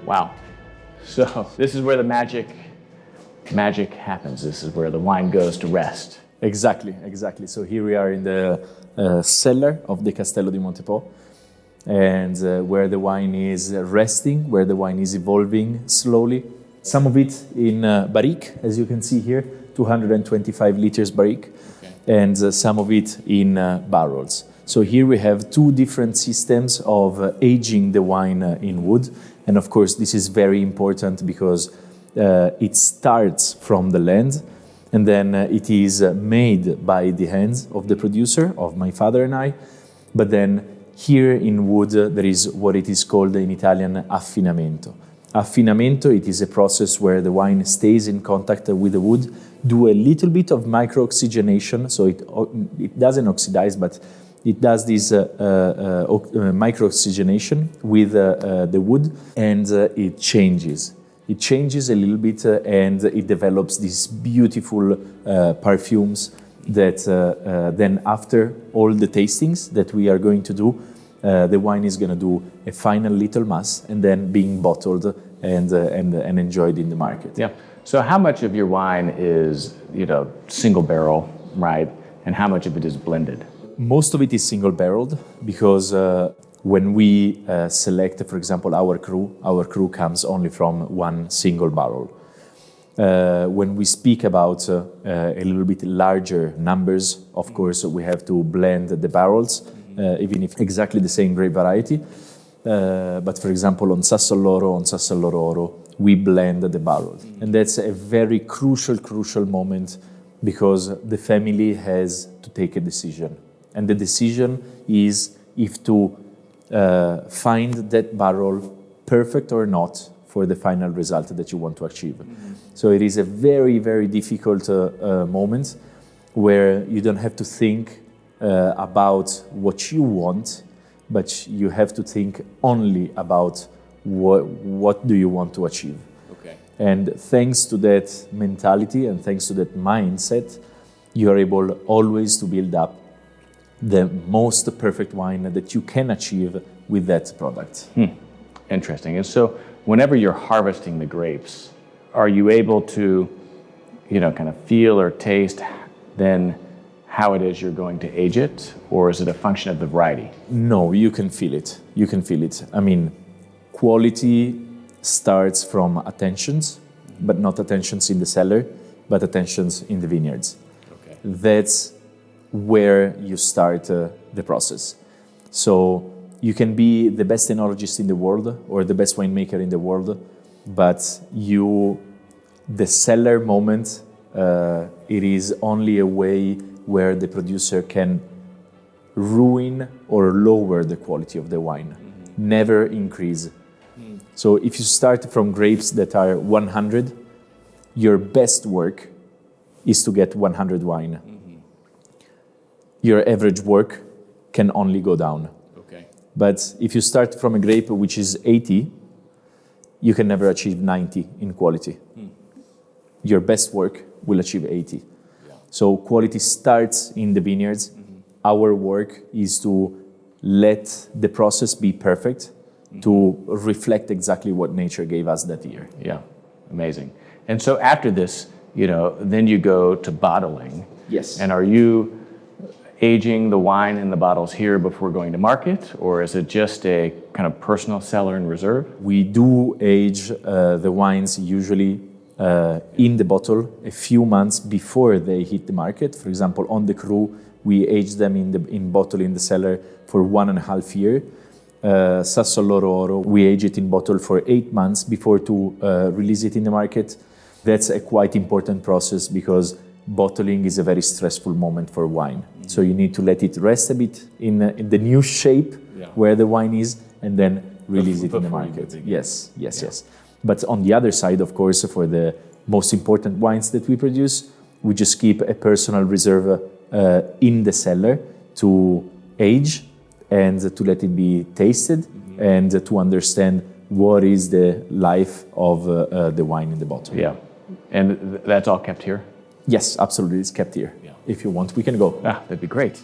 Wow. So this is where the magic happens. This is where the wine goes to rest. Exactly. So here we are in the cellar of the Castello di Montepò, and where the wine is resting, where the wine is evolving slowly. Some of it in barrique, as you can see here, 225 liters barrique, and some of it in barrels. So here we have two different systems of aging the wine in wood. And of course, this is very important because it starts from the land, and then it is made by the hands of the producer, of my father and I. But then here in wood, there is what it is called in Italian affinamento. Affinamento, it is a process where the wine stays in contact with the wood, do a little bit of micro-oxygenation, so it doesn't oxidize, but it does this micro-oxygenation with the wood, and it changes. It changes a little bit, and it develops these beautiful perfumes that then after all the tastings that we are going to do, the wine is going to do a final little mass and then being bottled and enjoyed in the market. Yeah. So how much of your wine is, single barrel, right? And how much of it is blended? Most of it is single barreled because when we select, for example, our crew comes only from one single barrel. When we speak about a little bit larger numbers, of course, we have to blend the barrels, even if exactly the same grape variety. But for example, on Sassoloro Oro, we blend the barrels. And that's a very crucial moment because the family has to take a decision. And the decision is if to find that barrel perfect or not for the final result that you want to achieve. Mm-hmm. So it is a very difficult moment where you don't have to think about what you want, but you have to think only about what do you want to achieve. Okay. And thanks to that mentality and thanks to that mindset, you are able always to build up the most perfect wine that you can achieve with that product. Interesting. And so whenever you're harvesting the grapes, are you able to, kind of feel or taste then how it is you're going to age it, or is it a function of the variety? No, you can feel it. You can feel it. I mean, quality starts from attentions, but not attentions in the cellar, but attentions in the vineyards. Okay. That's where you start the process. So you can be the best enologist in the world or the best winemaker in the world, but the cellar moment, it is only a way where the producer can ruin or lower the quality of the wine, never increase. So if you start from grapes that are 100, your best work is to get 100 wine. Your average work can only go down. Okay. But if you start from a grape which is 80, you can never achieve 90 in quality. Your best work will achieve 80. Yeah. So quality starts in the vineyards. Our work is to let the process be perfect, to reflect exactly what nature gave us that year. Yeah, amazing. And so after this, then you go to bottling. Yes. And are you aging the wine in the bottles here before going to market, or is it just a kind of personal cellar and reserve? We do age the wines usually in the bottle a few months before they hit the market. For example, on the Cru, we age them in bottle in the cellar for 1.5 years. Sassoloro Oro, we age it in bottle for 8 months before to release it in the market. That's a quite important process because bottling is a very stressful moment for wine. So you need to let it rest a bit in the new shape where the wine is, and then release it in the market. Yes. But on the other side, of course, for the most important wines that we produce, we just keep a personal reserve in the cellar to age and to let it be tasted and to understand what is the life of the wine in the bottle. Yeah. And that's all kept here? Yes, absolutely. It's kept here. Yeah. If you want, we can go. That'd be great.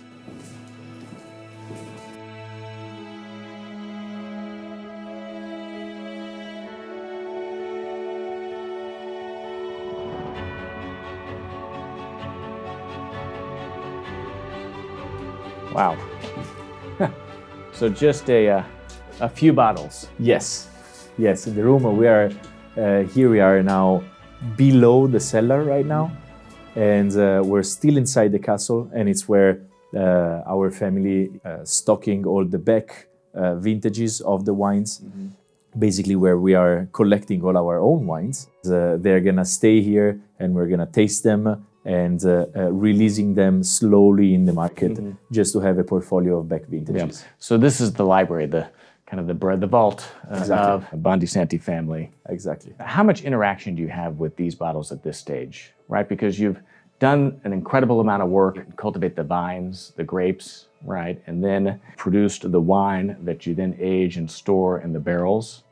Wow. So just a few bottles. Yes. In the room we are, here we are now below the cellar right now. And we're still inside the castle, and it's where our family stocking all the back vintages of the wines, basically where we are collecting all our own wines. They're gonna stay here, and we're gonna taste them and releasing them slowly in the market, just to have a portfolio of back vintages. Yeah. So this is the library, the vault Exactly. of Bondi Santi family. Exactly. How much interaction do you have with these bottles at this stage, right? Because you've done an incredible amount of work to cultivate the vines, the grapes, right? And then produced the wine that you then age and store in the barrels.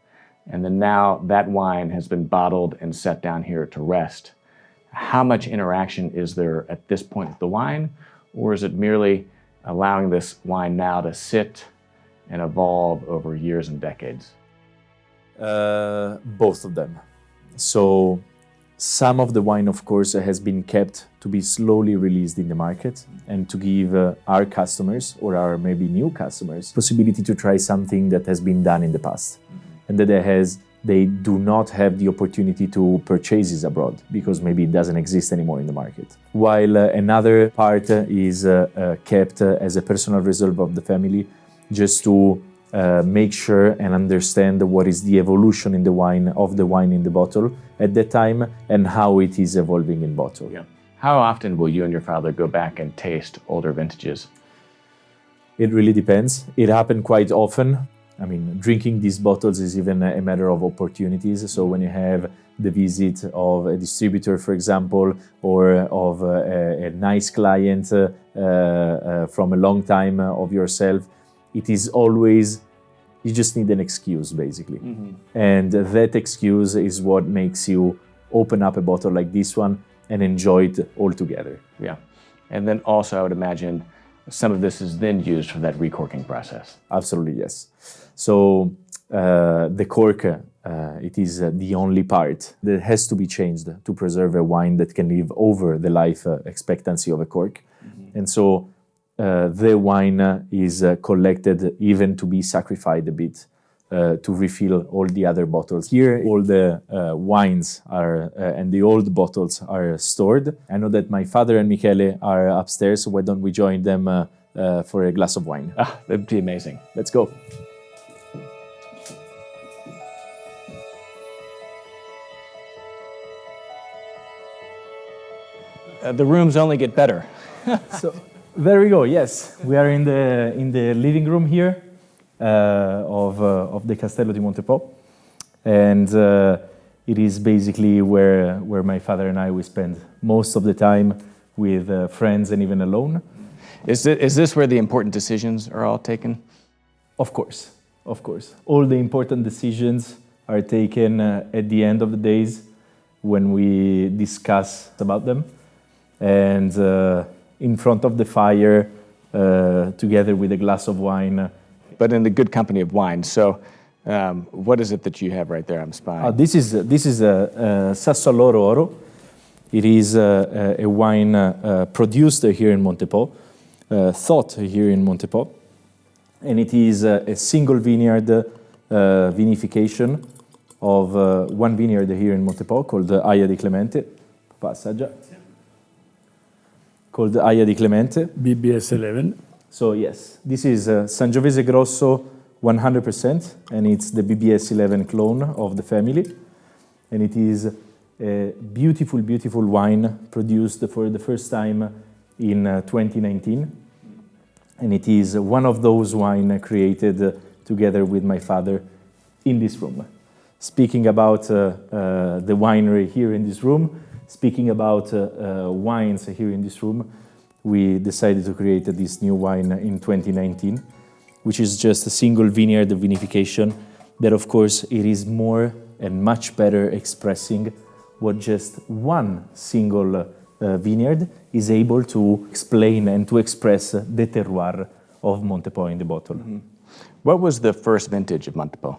And then now that wine has been bottled and set down here to rest. How much interaction is there at this point with the wine? Or is it merely allowing this wine now to sit and evolve over years and decades? Both of them. So some of the wine, of course, has been kept to be slowly released in the market and to give our customers or our maybe new customers possibility to try something that has been done in the past and that they do not have the opportunity to purchase it abroad because maybe it doesn't exist anymore in the market. While another part is kept as a personal reserve of the family, just to make sure and understand what is the evolution in the wine in the bottle at that time and how it is evolving in bottle. Yeah. How often will you and your father go back and taste older vintages? It really depends. It happened quite often. I mean, drinking these bottles is even a matter of opportunities. So when you have the visit of a distributor, for example, or of a nice client from a long time of yourself, it is always, you just need an excuse, basically. And that excuse is what makes you open up a bottle like this one and enjoy it all together. Yeah. And then also, I would imagine some of this is then used for that recorking process. Absolutely, yes. So the cork, it is the only part that has to be changed to preserve a wine that can live over the life expectancy of a cork. And so the wine is collected even to be sacrificed a bit to refill all the other bottles. Here, all the wines are and the old bottles are stored. I know that my father and Michele are upstairs, so why don't we join them for a glass of wine? Ah, that'd be amazing. Let's go. The rooms only get better. So there we go. Yes, we are in the living room here of the Castello di Montepò, and it is basically where my father and I we spend most of the time with friends and even alone. Is this where the important decisions are all taken? Of course. All the important decisions are taken at the end of the days when we discuss about them, and in front of the fire, together with a glass of wine. But in the good company of wine. So, what is it that you have right there? I'm spying. This is Sassuolo Oro. It is a wine produced here in Montepo, thought here in Montepo, and it is a single vineyard vinification of one vineyard here in Montepo called Heir di Clemente. Passaggia. Called Heir di Clemente. BBS 11. So yes, this is Sangiovese Grosso 100%, and it's the BBS 11 clone of the family. And it is a beautiful, beautiful wine produced for the first time in 2019. And it is one of those wines created together with my father in this room. Speaking about the winery here in this room, speaking about wines here in this room, we decided to create this new wine in 2019, which is just a single vineyard vinification that, of course, it is more and much better expressing what just one single vineyard is able to explain and to express the terroir of Montepo in the bottle. Mm-hmm. What was the first vintage of Montepo?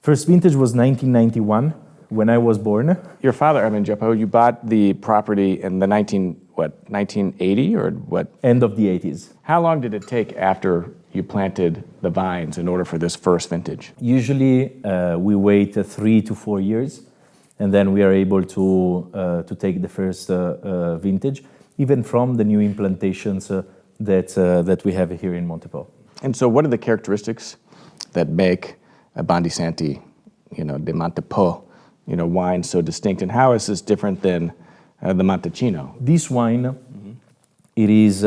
First vintage was 1991, when I was born. Your father, Jacopo, you bought the property in the 1980 or what? End of the 80s. How long did it take after you planted the vines in order for this first vintage? Usually we wait 3 to 4 years, and then we are able to take the first vintage, even from the new implantations that we have here in Montepo. And so what are the characteristics that make a Bondi Santi, de Montepo, wine so distinct, and how is this different than the Montecino? This wine, it is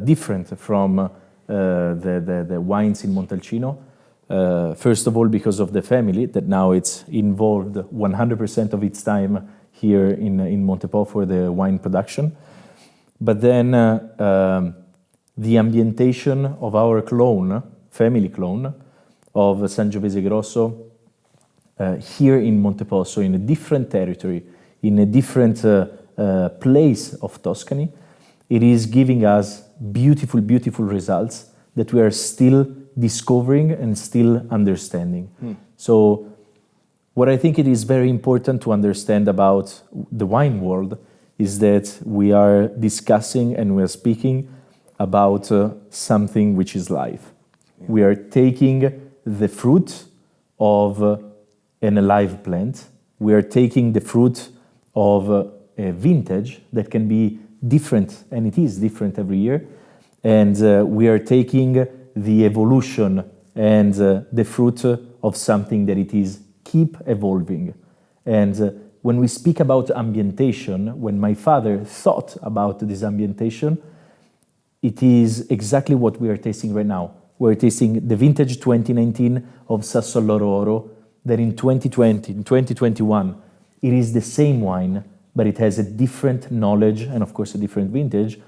different from the wines in Montalcino. First of all, because of the family that now it's involved 100% of its time here in Montepo for the wine production. But then the ambientation of our clone, family clone, of Sangiovese Grosso here in Montepo, so in a different territory, in a different place of Tuscany, it is giving us beautiful, beautiful results that we are still discovering and still understanding. So what I think it is very important to understand about the wine world is that we are discussing and we are speaking about something which is life. Yeah. We are taking the fruit of an alive plant. We are taking the fruit of a vintage that can be different, and it is different every year. And we are taking the evolution and the fruit of something that it is keep evolving. And when we speak about ambientation, when my father thought about this ambientation, it is exactly what we are tasting right now. We're tasting the vintage 2019 of Sassuolo Oro, that in 2020, in 2021, it is the same wine, but it has a different knowledge and, of course, a different vintage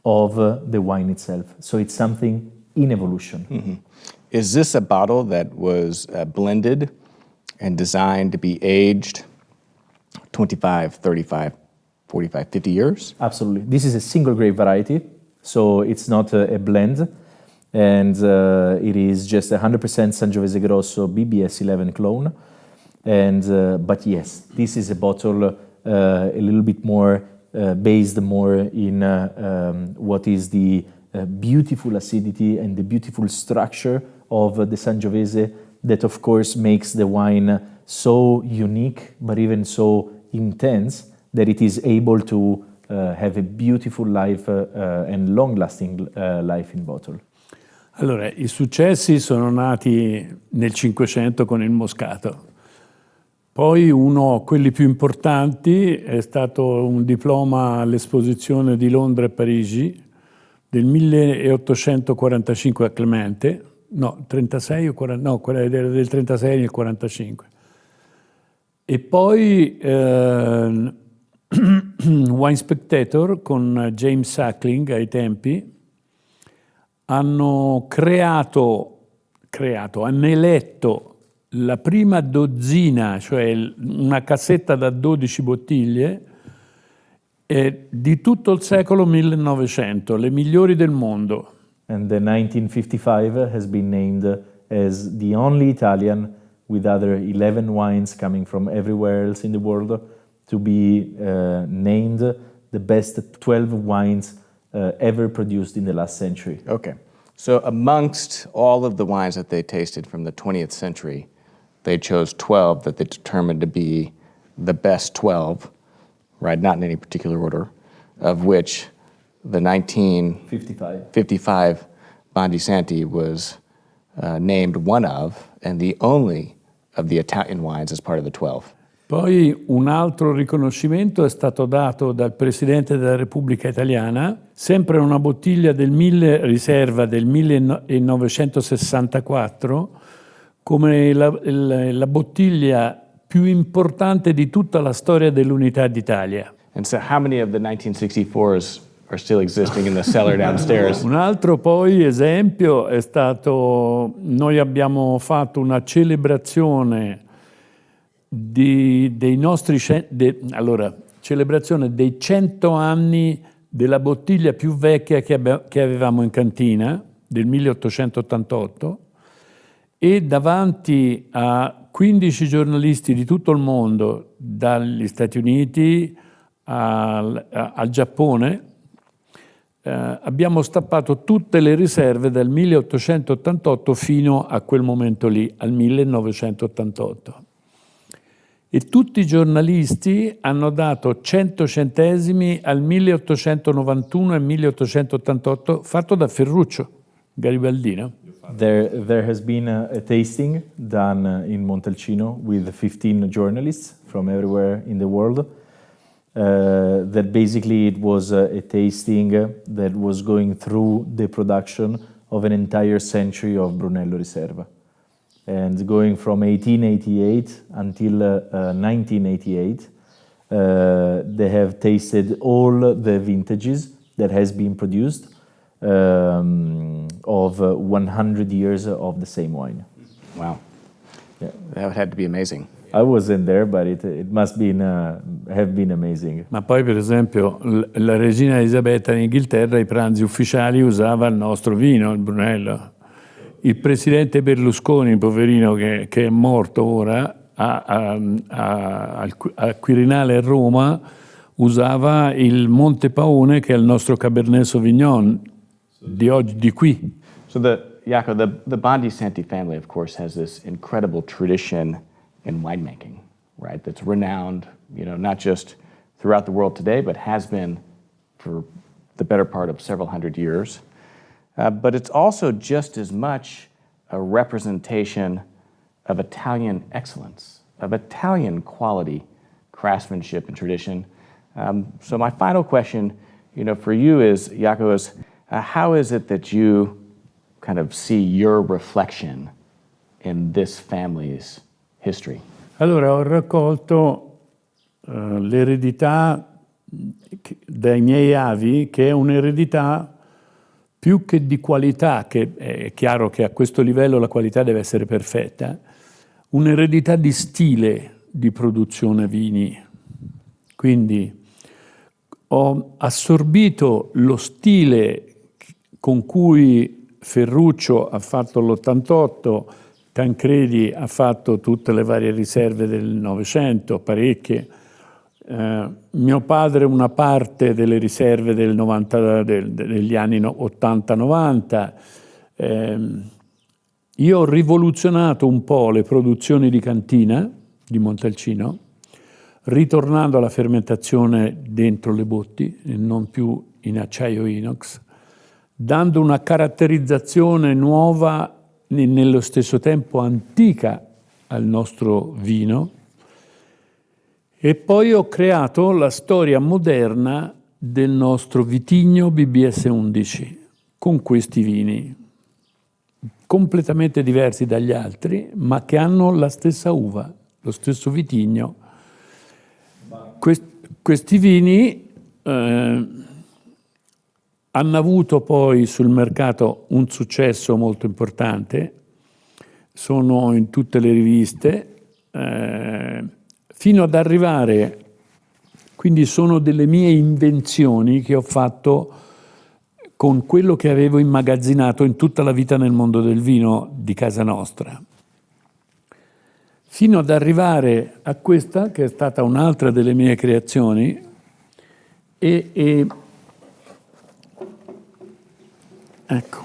of the wine itself. So it's something in evolution. Mm-hmm. Is this a bottle that was blended and designed to be aged 25, 35, 45, 50 years? Absolutely. This is a single grape variety, so it's not a blend. And it is just 100% Sangiovese Grosso BBS 11 clone. And but yes, this is a bottle a little bit more based more in what is the beautiful acidity and the beautiful structure of the Sangiovese that of course makes the wine so unique but even so intense that it is able to have a beautiful life and long-lasting life in bottle. Allora, i successi sono nati nel Cinquecento con il Moscato. Poi quelli più importanti, è stato un diploma all'esposizione di Londra e Parigi del 1845 a Clemente, no, 36 o 40, no, quella era del 36 e del 45. E poi Wine Spectator con James Suckling ai tempi hanno hanno eletto la prima dozzina, cioè una cassetta da 12 bottiglie di tutto il secolo 1900, le migliori del mondo. And the 1955 has been named as the only Italian with other 11 wines coming from everywhere else in the world to be named the best 12 wines ever produced in the last century. Okay. So amongst all of the wines that they tasted from the 20th century, they chose 12 that they determined to be the best 12, right? Not in any particular order, of which the 1955 Bondi Santi was named one of, and the only of the Italian wines as part of the 12. Poi un altro riconoscimento è stato dato dal Presidente della Repubblica Italiana, sempre una bottiglia riserva del 1964, come la bottiglia più importante di tutta la storia dell'Unità d'Italia. And so how many of the 1964s are still existing in the cellar downstairs? Un altro poi esempio è stato, noi abbiamo fatto una celebrazione celebrazione dei 100 anni della bottiglia più vecchia che avevamo in cantina, del 1888, e davanti a 15 giornalisti di tutto il mondo, dagli Stati Uniti al Giappone, abbiamo stappato tutte le riserve dal 1888 fino a quel momento lì, al 1988. E tutti i giornalisti hanno dato 100 centesimi al 1891 e 1888, fatto da Ferruccio Garibaldino. There has been a tasting done in Montalcino with 15 journalists from everywhere in the world. That basically it was a tasting that was going through the production of an entire century of Brunello Riserva. And going from 1888 until 1988, they have tasted all the vintages that has been produced of 100 years of the same wine. Wow. Yeah. That had to be amazing. I wasn't there, but it must have been amazing. Ma poi, per esempio, la regina Elisabetta in Inghilterra, i pranzi ufficiali usava il nostro vino, il Brunello. Il presidente Berlusconi, poverino, che è morto ora, al Quirinale a Roma, usava il Montepaone, che è il nostro Cabernet Sauvignon di oggi, di qui. So Jacopo, the Bondi Santi family, of course, has this incredible tradition in winemaking, right? That's renowned, not just throughout the world today, but has been for the better part of several hundred years. But it's also just as much a representation of Italian excellence, of Italian quality, craftsmanship, and tradition. So my final question, for you is, Jacopo, how is it that you kind of see your reflection in this family's history? Allora, ho raccolto l'eredità dai miei avi, che è un'eredità più che di qualità, che è chiaro che a questo livello la qualità deve essere perfetta, un'eredità di stile di produzione vini. Quindi ho assorbito lo stile con cui Ferruccio ha fatto l'88, Tancredi ha fatto tutte le varie riserve del Novecento, parecchie, Mio padre una parte delle riserve degli anni 80-90. Io ho rivoluzionato un po' le produzioni di cantina di Montalcino, ritornando alla fermentazione dentro le botti e non più in acciaio inox, dando una caratterizzazione nuova e nello stesso tempo antica al nostro vino. E poi ho creato la storia moderna del nostro vitigno BBS 11 con questi vini completamente diversi dagli altri, ma che hanno la stessa uva, lo stesso vitigno. Questi vini hanno avuto poi sul mercato un successo molto importante, sono in tutte le riviste, fino ad arrivare, quindi sono delle mie invenzioni che ho fatto con quello che avevo immagazzinato in tutta la vita nel mondo del vino di casa nostra, fino ad arrivare a questa, che è stata un'altra delle mie creazioni, e ecco.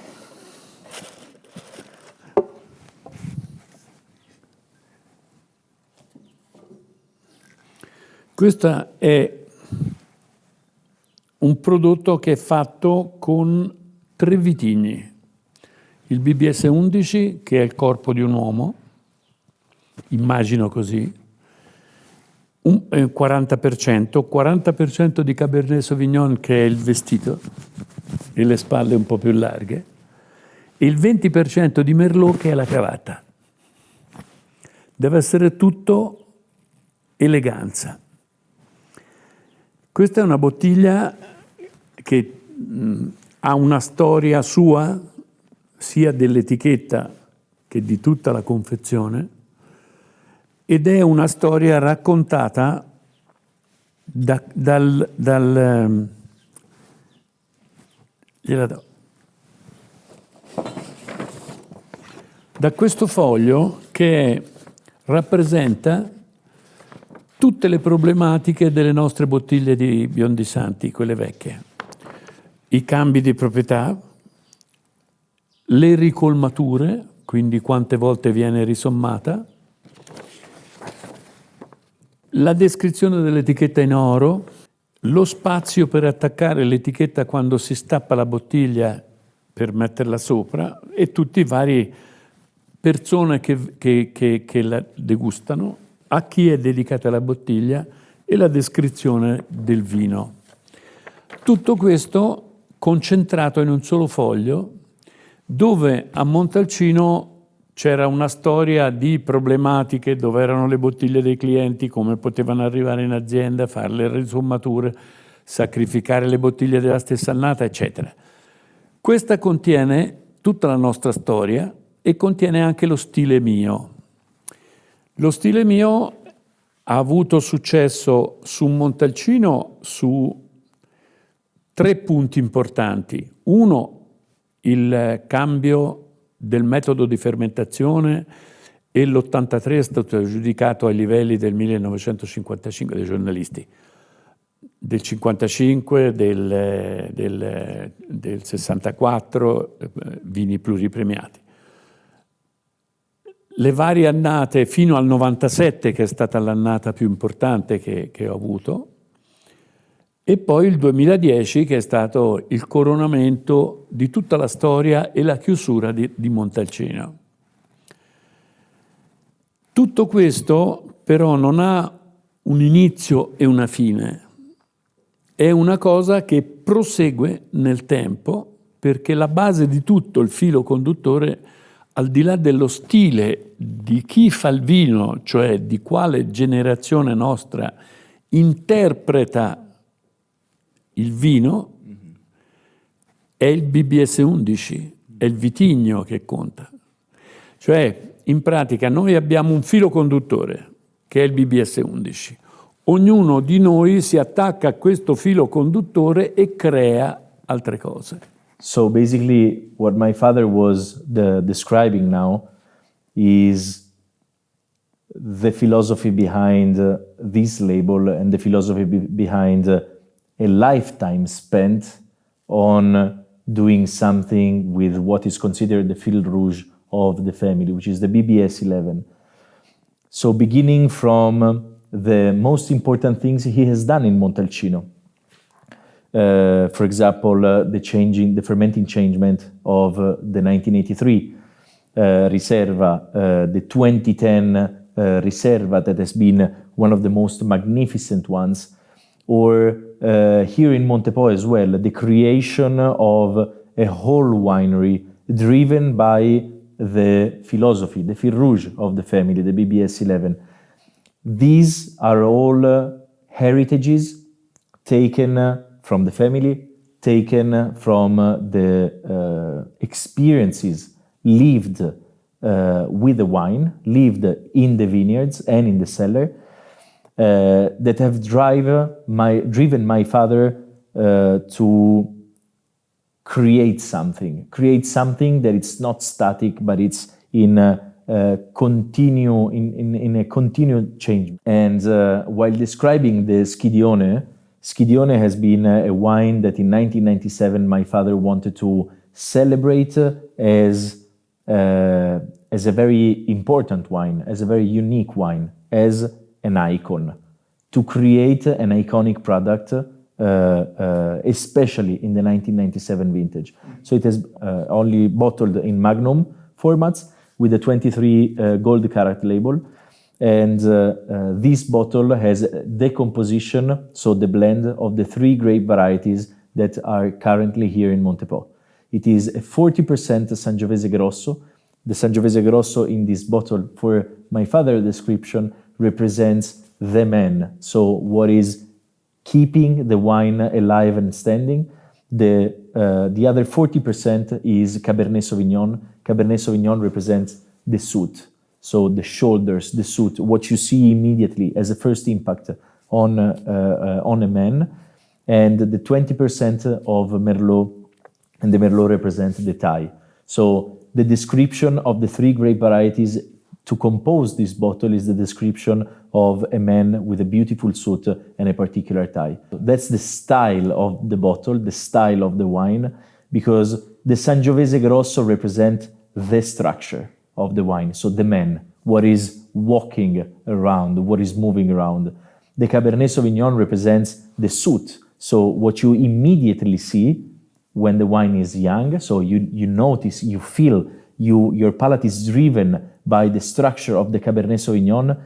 Questo è un prodotto che è fatto con 3 vitigni. Il BBS 11, che è il corpo di un uomo, immagino così, un 40% di Cabernet Sauvignon, che è il vestito e le spalle un po' più larghe, e il 20% di Merlot, che è la cravatta. Deve essere tutto eleganza. Questa è una bottiglia che ha una storia sua, sia dell'etichetta che di tutta la confezione, ed è una storia raccontata gliela do. Da questo foglio che rappresenta tutte le problematiche delle nostre bottiglie di Biondi Santi, quelle vecchie. I cambi di proprietà, le ricolmature, quindi quante volte viene risommata, la descrizione dell'etichetta in oro, lo spazio per attaccare l'etichetta quando si stappa la bottiglia per metterla sopra, e tutti i vari persone che la degustano, a chi è dedicata la bottiglia e la descrizione del vino. Tutto questo concentrato in un solo foglio, dove a Montalcino c'era una storia di problematiche, dove erano le bottiglie dei clienti, come potevano arrivare in azienda, fare le risommature, sacrificare le bottiglie della stessa annata, eccetera. Questa contiene tutta la nostra storia e contiene anche lo stile mio. Lo stile mio ha avuto successo su Montalcino su 3 punti importanti. Uno, il cambio del metodo di fermentazione, e l'83 è stato aggiudicato ai livelli del 1955 dai giornalisti, del 55, del 64, vini pluripremiati. Le varie annate fino al 97, che è stata l'annata più importante che ho avuto, e poi il 2010, che è stato il coronamento di tutta la storia e la chiusura di Montalcino. Tutto questo però non ha un inizio e una fine, è una cosa che prosegue nel tempo, perché la base di tutto, il filo conduttore, al di là dello stile di chi fa il vino, cioè di quale generazione nostra interpreta il vino, è il BBS 11, è il vitigno che conta. Cioè, in pratica, noi abbiamo un filo conduttore, che è il BBS 11. Ognuno di noi si attacca a questo filo conduttore e crea altre cose. So basically, what my father was describing now is the philosophy behind this label and the philosophy behind a lifetime spent on doing something with what is considered the fil rouge of the family, which is the BBS 11. So beginning from the most important things he has done in Montalcino. For example, the fermenting changement of the 1983 Riserva, the 2010 Riserva that has been one of the most magnificent ones, or here in Montepo as well, the creation of a whole winery driven by the philosophy, the fil rouge of the family, the BBS 11. These are all heritages taken from the family, taken from the experiences lived with the wine, lived in the vineyards and in the cellar, that have driven my father to create something that it's not static, but it's in a continued change. And while describing the Schidione has been a wine that in 1997 my father wanted to celebrate as a very important wine, as a very unique wine, as an icon, to create an iconic product, especially in the 1997 vintage. So it is only bottled in Magnum formats with a 23 gold carat label. And this bottle has the composition, so the blend of the 3 grape varieties that are currently here in Montepo. It is a 40% Sangiovese Grosso. The Sangiovese Grosso in this bottle, for my father's description, represents the man. So what is keeping the wine alive and standing. The other 40% is Cabernet Sauvignon. Cabernet Sauvignon represents the suit. So the shoulders, the suit, what you see immediately as a first impact on a man. And the 20% of Merlot, and the Merlot represents the thigh. So the description of the 3 grape varieties to compose this bottle is the description of a man with a beautiful suit and a particular tie. That's the style of the bottle, the style of the wine, because the Sangiovese Grosso represents the structure of the wine, so the man, what is walking around, what is moving around. The Cabernet Sauvignon represents the suit, so what you immediately see when the wine is young, so you notice, you feel, your palate is driven by the structure of the Cabernet Sauvignon,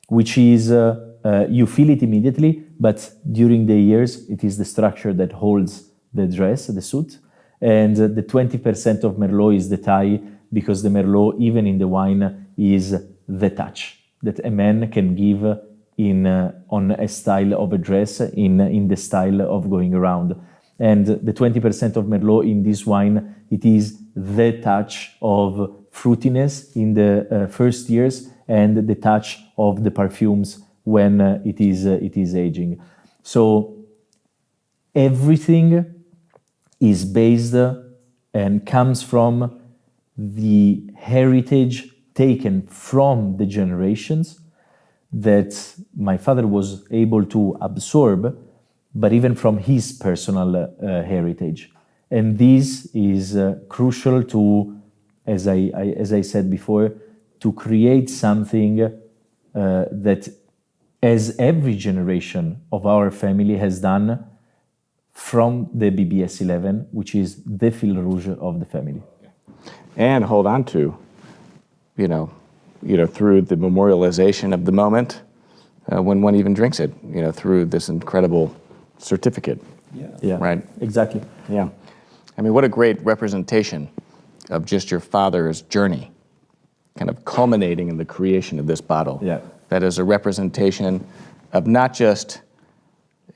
which is, you feel it immediately, but during the years, it is the structure that holds the dress, the suit. And the 20% of Merlot is the tie, because the Merlot, even in the wine, is the touch that a man can give on a style of a dress, in the style of going around. And the 20% of Merlot in this wine, it is the touch of fruitiness in the first years and the touch of the perfumes when it is aging. So everything is based and comes from the heritage taken from the generations that my father was able to absorb, but even from his personal heritage. And this is crucial to, as I said before, to create something that, as every generation of our family has done from the BBS 11, which is the fil rouge of the family. And hold on to, through the memorialization of the moment when one even drinks it, through this incredible certificate. Yeah. Right? Exactly. Yeah. I mean, what a great representation of just your father's journey, kind of culminating in the creation of this bottle. Yeah. That is a representation of not just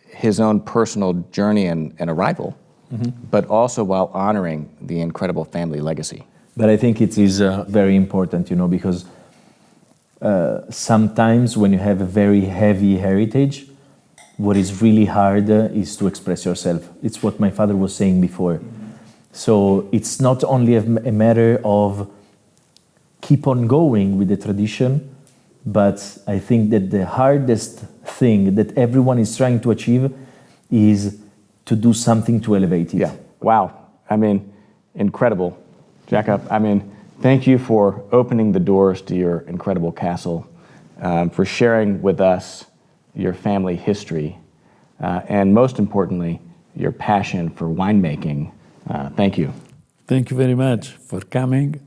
his own personal journey and arrival, but also while honoring the incredible family legacy. But I think it is very important, because sometimes when you have a very heavy heritage, what is really hard is to express yourself. It's what my father was saying before. So it's not only a matter of keep on going with the tradition, but I think that the hardest thing that everyone is trying to achieve is to do something to elevate it. Yeah. Wow. I mean, incredible. Jacob, I mean, thank you for opening the doors to your incredible castle, for sharing with us your family history, and most importantly, your passion for winemaking. Thank you. Thank you very much for coming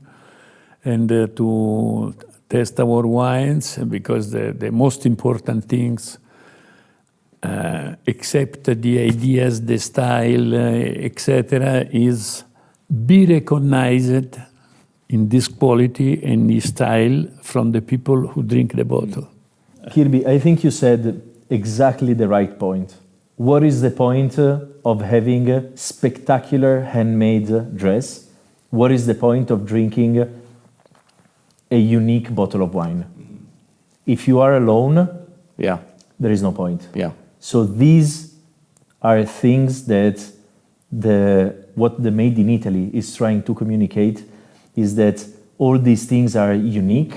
and to test our wines, because the most important things, except the ideas, the style, etc., is be recognized in this quality and this style from the people who drink the bottle. Kirby, I think you said exactly the right point. What is the point of having a spectacular handmade dress? What is the point of drinking a unique bottle of wine? If you are alone, Yeah. there is no point. Yeah. So these are things that what the Made in Italy is trying to communicate is that all these things are unique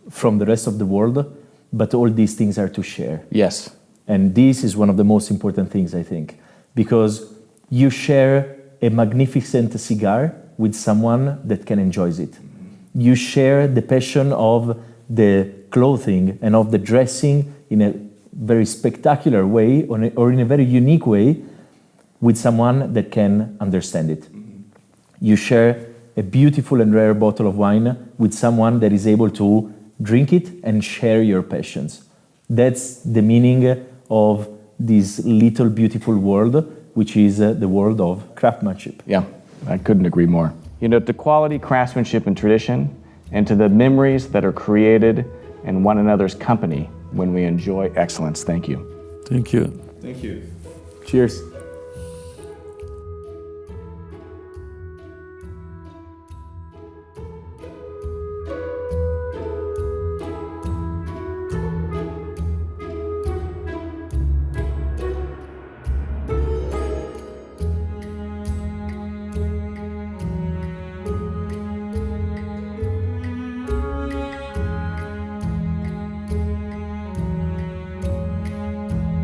from the rest of the world, but all these things are to share. Yes. And this is one of the most important things, I think, because you share a magnificent cigar with someone that can enjoy it. You share the passion of the clothing and of the dressing in a very spectacular way or in a very unique way with someone that can understand it. You share a beautiful and rare bottle of wine with someone that is able to drink it and share your passions. That's the meaning of this little beautiful world, which is the world of craftsmanship. Yeah, I couldn't agree more. You know, to quality, craftsmanship, and tradition, and to the memories that are created in one another's company when we enjoy excellence. Thank you. Thank you. Thank you. Cheers.